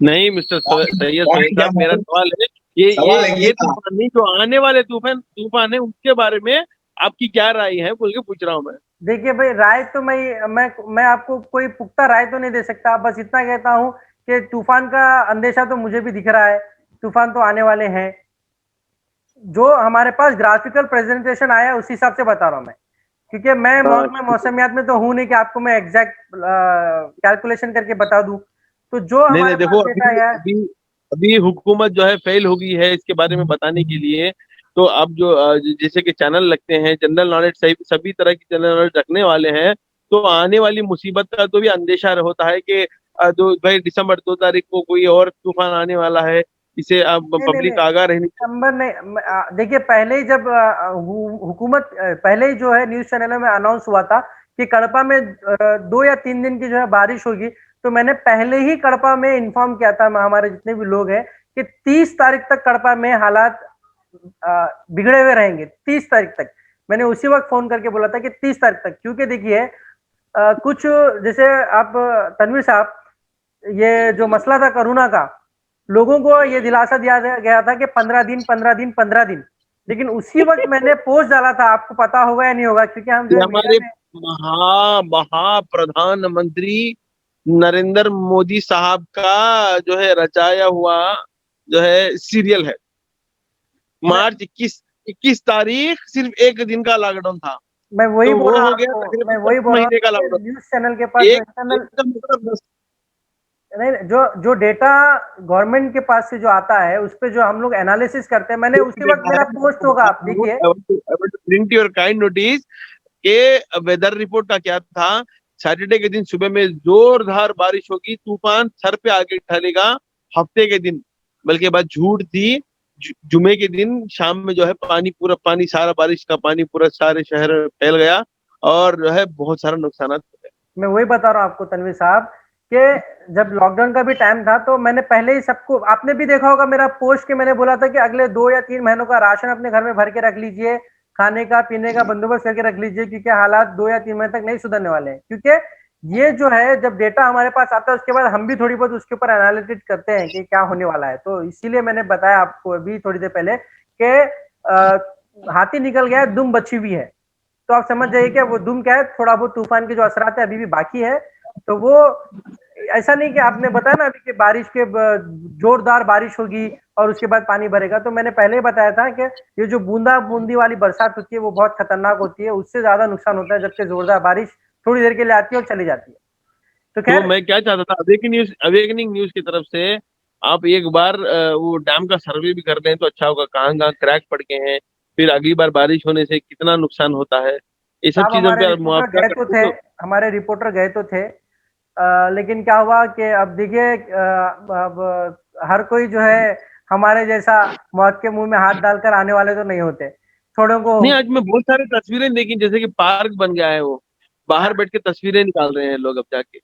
नहीं मिस्टर सैयद साहब, मेरा सवाल है सवाल है ये तूफान नहीं, जो आने वाले तूफान है उसके बारे में आपकी क्या राय है बोल के पूछ रहा हूँ मैं। देखिए भाई, राय तो मैं आपको कोई पुख्ता राय तो नहीं दे सकता, बस इतना कहता हूँ कि तूफान का अंदेशा तो मुझे भी दिख रहा है, तूफान तो आने वाले हैं। जो हमारे पास ग्राफिकल प्रेजेंटेशन आया उस हिसाब से बता रहा हूँ मैं, क्योंकि मैं मौसमियात में तो हूँ नहीं कि आपको मैं एग्जैक्ट कैलकुलेशन करके बता दूं। तो जो नहीं हमारे देखो, पास डेटा आया है, अभी हुकूमत जो है फेल हो गई है इसके बारे में बताने के लिए। तो अब जो जैसे कि चैनल लगते हैं, जनरल नॉलेज सभी तरह की जनरल नॉलेज रखने वाले हैं, तो आने वाली मुसीबत का तो भी अंदेशा होता है कि दो भाई दिसंबर 2 तारीख को कोई और तूफान आने वाला है, इसे अब नहीं नहीं पब्लिक नहीं, आगाह रहनी। नंबर नहीं, देखिए पहले ही जब हुकूमत पहले ही जो है न्यूज चैनलों में अनाउंस हुआ था कि कड़पा में 2 या 3 दिन की जो है बारिश होगी, तो मैंने पहले ही कड़पा में इन्फॉर्म किया था, हमारे जितने भी लोग हैं, कि 30 तारीख तक कड़पा में हालात बिगड़े हुए रहेंगे। 30 तारीख तक मैंने उसी वक्त फोन करके बोला था कि 30 तारीख तक, क्योंकि देखिए कुछ जैसे आप तनवीर साहब, ये जो मसला था कोरोना का, लोगों को ये दिलासा दिया गया था कि 15 दिन 15 दिन 15 दिन, लेकिन उसी वक्त मैंने पोस्ट डाला था, आपको पता होगा या नहीं होगा, क्योंकि हम जो ये है मीडिया हमारे में। महा प्रधानमंत्री नरेंद्र मोदी साहब का जो है रचाया हुआ जो है सीरियल है। मार्च 21 तारीख सिर्फ एक दिन का लॉकडाउन था, मैं वही तो बोल वो रहा हूँ हो गया आपको, मैं तकरीबन वही 10 बोल रहा महीने का हूँ कि लॉकडाउन। न्यूज चैनल के पास जो एक इंटरनल, एकदम नहीं, जो जो डेटा गवर्नमेंट के पास से जो आता है उस पे जो हम लोग एनालिसिस करते हैं, मैंने उसी वक्त मेरा पोस्ट होगा, आप देखिए। प्रिंट योर काइंड नोटिस के वेदर रिपोर्ट का क्या था। सैटरडे के दिन सुबह में जोरदार बारिश होगी, तूफान सर पे आके ढलेगा। हफ्ते के दिन बल्कि बात झूठ थी, जुमे के दिन शाम में जो है पूरा पानी, सारा बारिश का पानी पूरा सारे शहर में फैल गया और जो है बहुत सारा नुकसान हुए। मैं वही बता रहा हूँ आपको तनवीर साहब, कि जब लॉकडाउन का भी टाइम था तो मैंने पहले ही सबको, आपने भी देखा होगा मेरा पोस्ट, के मैंने बोला था कि अगले 2 या 3 महीनों का राशन अपने घर में भर के रख लीजिए, खाने का पीने का बंदोबस्त करके रख लीजिए, क्योंकि हालात 2 या 3 महीने तक नहीं सुधरने वाले हैं। क्योंकि ये जो है जब डेटा हमारे पास आता है उसके बाद हम भी थोड़ी बहुत उसके ऊपर एनालिसिस करते हैं कि क्या होने वाला है। तो इसीलिए मैंने बताया आपको अभी थोड़ी देर पहले कि हाथी निकल गया है, दुम बची हुई है। तो आप समझ जाइए कि वो दुम क्या है, थोड़ा बहुत तूफान के जो असरात है अभी भी बाकी है। तो वो ऐसा नहीं कि आपने बताया ना अभी कि बारिश के जोरदार बारिश होगी और उसके बाद पानी भरेगा, तो मैंने पहले ही बताया था कि ये जो बूंदा बूंदी वाली बरसात होती है वो बहुत खतरनाक होती है, उससे ज्यादा नुकसान होता है, जबकि जोरदार बारिश थोड़ी देर के लिए आती है और चली जाती है। तो तो खैर, मैं क्या चाहता था, अवेकनिंग न्यूज की तरफ से आप एक बार वो डैम का सर्वे भी कर लें तो अच्छा होगा, कहाँ कहाँ क्रैक पड़ गए हैं, फिर अगली बार बारिश होने से कितना नुकसान होता है, ये सब साहब चीजों हमारे पे रिपोर्टर मुआवजा गए तो करते थे, तो। हमारे रिपोर्टर गए तो थे, लेकिन क्या हुआ कि अब देखिए अब हर कोई जो है हमारे जैसा मौत के मुंह में हाथ डालकर आने वाले तो नहीं होते, थोड़ों को। नहीं, आज मैं बहुत सारी तस्वीरें देखी, जैसे कि पार्क बन गया है, वो बाहर बैठ के तस्वीरें निकाल रहे हैं लोग अब जाके,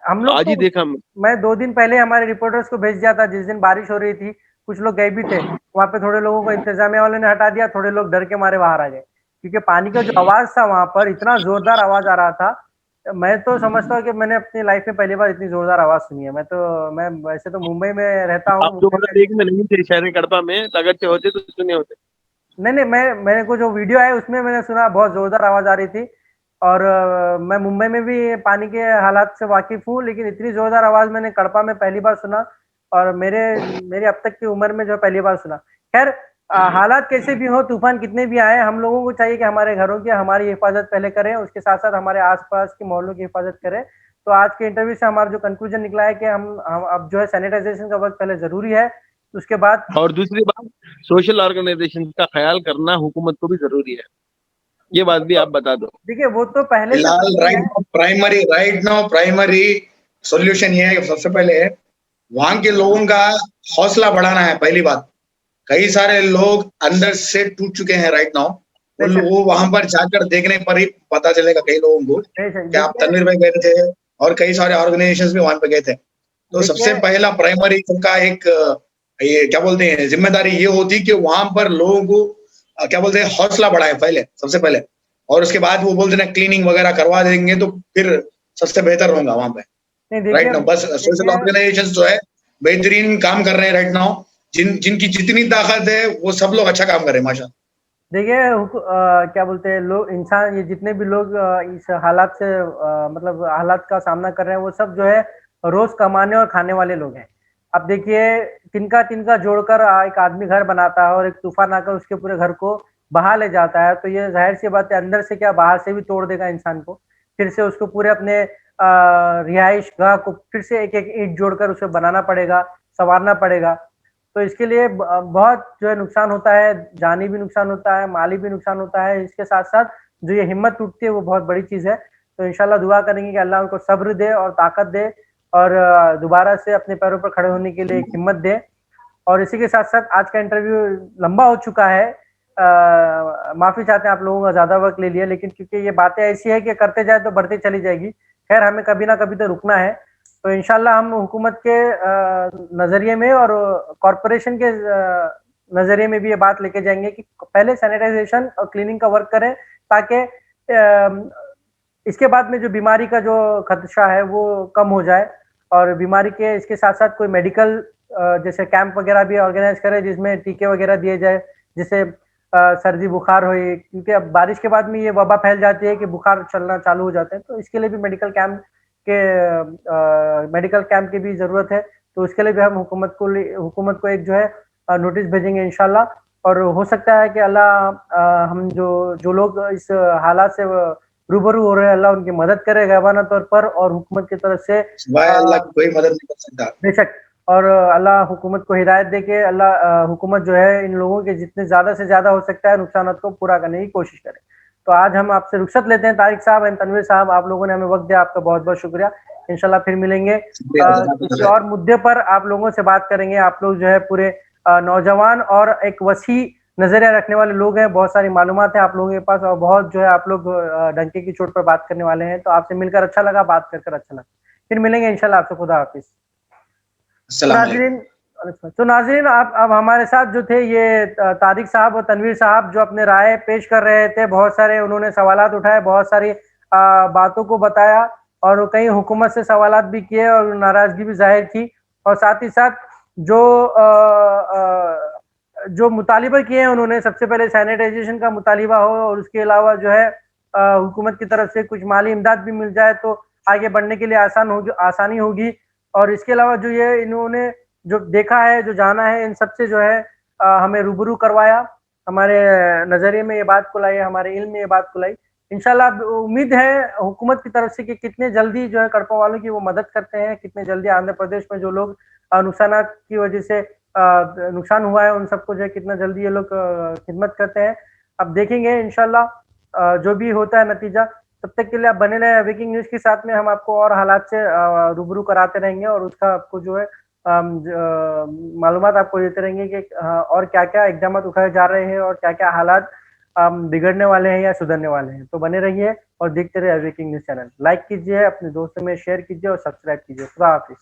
हम लोग आज तो ही देखा मैं। मैं 2 दिन पहले हमारे रिपोर्टर्स को भेज दिया था, जिस दिन बारिश हो रही थी कुछ लोग गए भी थे वहां पे, थोड़े लोगों को इंतजामिया वालों ने हटा दिया, थोड़े लोग डर के मारे बाहर आ गए, क्योंकि पानी का जो आवाज था वहां पर इतना जोरदार आवाज आ रहा था। मैं तो समझता हूँ कि मैंने अपनी लाइफ में पहली बार इतनी जोरदार आवाज सुनी है। मैं वैसे तो मुंबई में रहता हूँ, आप मुंबई में। 2001 में नहीं थे शहर कड़पा में, अगर से होते तो सुने होते। नहीं नहीं, मेरे को जो वीडियो है उसमें मैंने सुना बहुत जोरदार आवाज आ रही थी, और मैं मुंबई में भी पानी के हालात से वाकिफ हूँ, लेकिन इतनी जोरदार आवाज मैंने कड़पा में पहली बार सुना, और मेरे अब तक की उम्र में जो पहली बार सुना। खैर, हालात कैसे भी हो, तूफान कितने भी आए, हम लोगों को चाहिए कि हमारे घरों की हमारी हिफाजत पहले करें, उसके साथ साथ हमारे आसपास के मोहल्लों की हिफाजत करें। तो आज के इंटरव्यू से हमारा जो कंक्लूजन निकला है कि हम अब जो है सैनिटाइजेशन का वक्त पहले जरूरी है, उसके बाद। और दूसरी बात, सोशल ऑर्गेनाइजेशन का ख्याल करना हुकूमत को भी जरूरी है, ये बात भी आप बता दो। देखिए वो तो पहले से फिलहाल जरूरी है। राइट नाउ प्राइमरी सॉल्यूशन ये है कि सबसे पहले वहां के लोगों का हौसला बढ़ाना है। पहली बात, कई सारे लोग अंदर से टूट चुके हैं राइट नाउ, वो वहां पर जाकर देखने पर ही पता चलेगा कई लोगों को। क्या आप देखिए तनवीर भाई गए थे और कई सारे ऑर्गेनाइजेशंस भी वहां पे गए थे। तो सबसे देखिए पहला प्राइमरी उनका एक ये क्या बोलते हैं जिम्मेदारी ये होती कि वहां पर लोगों को क्या बोलते हैं हौसला बढ़ाए पहले, सबसे पहले, और उसके बाद वो बोलते हैं क्लीनिंग वगैरह करवा देंगे तो फिर सबसे बेहतर होगा वहां पे। नहीं, राइट देखिए नाउ बस सोशल देखिए ऑर्गेनाइजेशंस जो है बेहतरीन काम कर रहे हैं राइट नाउ, जिनकी जितनी ताकत है वो सब लोग अच्छा काम कर रहे हैं माशा। देखिए क्या बोलते हैं लोग, इंसान, ये जितने भी लोग इस हालात से मतलब हालात का सामना कर रहे हैं, वो सब जो है रोज कमाने और खाने वाले लोग हैं। अब देखिए, तिनका तिनका जोड़कर एक आदमी घर बनाता है और एक तूफान आकर उसके पूरे घर को बहा ले जाता है, तो ये जाहिर सी बात है, अंदर से क्या बाहर से भी तोड़ देगा इंसान को। फिर से उसको पूरे अपने रिहाइश गाह को फिर से एक एक ईंट जोड़कर उसे बनाना पड़ेगा, संवारना पड़ेगा। तो इसके लिए बहुत जो है नुकसान होता है, जानी भी नुकसान होता है, माली भी नुकसान होता है। इसके साथ साथ जो ये हिम्मत टूटती है वो बहुत बड़ी चीज है। तो इंशाल्लाह दुआ करेंगे कि अल्लाह उनको सब्र दे और ताकत दे और दोबारा से अपने पैरों पर खड़े होने के लिए एक हिम्मत दे। और इसी के साथ साथ आज का इंटरव्यू लंबा हो चुका है, माफी चाहते हैं आप लोगों का ज्यादा वक्त ले लिया, लेकिन क्योंकि ये बातें ऐसी है कि करते जाए तो बढ़ती चली जाएगी। खैर, हमें कभी ना कभी तो रुकना है। तो इंशाल्लाह हम हुकूमत के नजरिए में और कॉरपोरेशन के नजरिए में भी ये बात लेके जाएंगे कि पहले सैनिटाइजेशन और क्लीनिंग का वर्क करें, ताकि इसके बाद में जो बीमारी का जो खदशा है वो कम हो जाए। और बीमारी के इसके साथ साथ कोई मेडिकल जैसे कैंप वगैरह भी ऑर्गेनाइज करें, जिसमें टीके वगैरह दिए जाए, जिससे सर्दी बुखार हो, क्योंकि अब बारिश के बाद में ये वबा फैल जाती है कि बुखार चलना चालू हो जाते हैं। तो इसके लिए भी मेडिकल कैंप की भी जरूरत है। तो उसके लिए भी हम हुकूमत को एक जो है नोटिस भेजेंगे इंशाल्लाह। और हो सकता है कि अल्लाह हम जो लोग इस हालात से रूबरू हो रहे हैं, अल्लाह उनकी मदद करे गैबाना तौर पर, और हुकूमत की तरफ से अल्लाह की कोई मदद नहीं कर सकता बेशक। और अल्लाह हुकूमत को हिदायत दे के अल्लाह हुकूमत जो है इन लोगों के जितने ज्यादा से ज्यादा हो सकता है नुकसान को पूरा करने की कोशिश करे। तो आज हम आपसे रुखसत लेते हैं, तारिक साहब एंड तनवीर साहब, आप लोगों ने हमें वक्त दिया, आपका बहुत बहुत शुक्रिया। इंशाल्लाह फिर मिलेंगे किसी और मुद्दे पर, आप लोगों से बात करेंगे। आप लोग जो है पूरे नौजवान और एक वसी नजरिया रखने वाले लोग हैं, बहुत सारी मालूमात है आप लोगों के पास, और बहुत जो है आप लोग डंके की चोट पर बात करने वाले हैं। तो आपसे मिलकर अच्छा लगा, बात कर अच्छा लगा। फिर मिलेंगे इंशाल्लाह आपसे। खुदा हाफिज। तो नाज़रीन, आप अब हमारे साथ जो थे ये तारिक साहब और तनवीर साहब, जो अपने राय पेश कर रहे थे। बहुत सारे उन्होंने सवालात उठाए, बहुत सारी बातों को बताया, और कई हुकूमत से सवालात भी किए और नाराजगी भी जाहिर की। और साथ ही साथ जो मुतालिबा किए हैं उन्होंने, सबसे पहले सैनिटाइजेशन का मुतालिबा हो, और उसके अलावा जो है हुकूमत की तरफ से कुछ माली इमदाद भी मिल जाए तो आगे बढ़ने के लिए आसानी होगी। और इसके अलावा जो ये इन्होंने जो देखा है, जो जाना है, इन सबसे जो है हमें रूबरू करवाया, हमारे नजरिए में ये बात को लाई, हमारे इल्म में ये बात को लाई। इंशाल्लाह उम्मीद है हुकूमत की तरफ से कि कितने जल्दी जो है कड़पा वालों की वो मदद करते हैं, कितने जल्दी आंध्र प्रदेश में जो लोग नुकसान की वजह से नुकसान हुआ है उन सबको जो है कितना जल्दी ये लोग खिदमत करते हैं। अब देखेंगे इंशाल्लाह जो भी होता है नतीजा। तब तक के लिए आप बने रहे वेकिंग न्यूज के साथ में, हम आपको और हालात से रूबरू कराते रहेंगे, और उसका आपको जो है मालूमात आपको देते रहेंगे कि और क्या क्या इकदाम उठाए जा रहे हैं और क्या क्या हालात बिगड़ने वाले हैं या सुधरने वाले हैं। तो बने रहिए और देखते रहिए वेकिंग न्यूज चैनल। लाइक कीजिए, अपने दोस्तों में शेयर कीजिए और सब्सक्राइब कीजिए। खुदा हाफिज।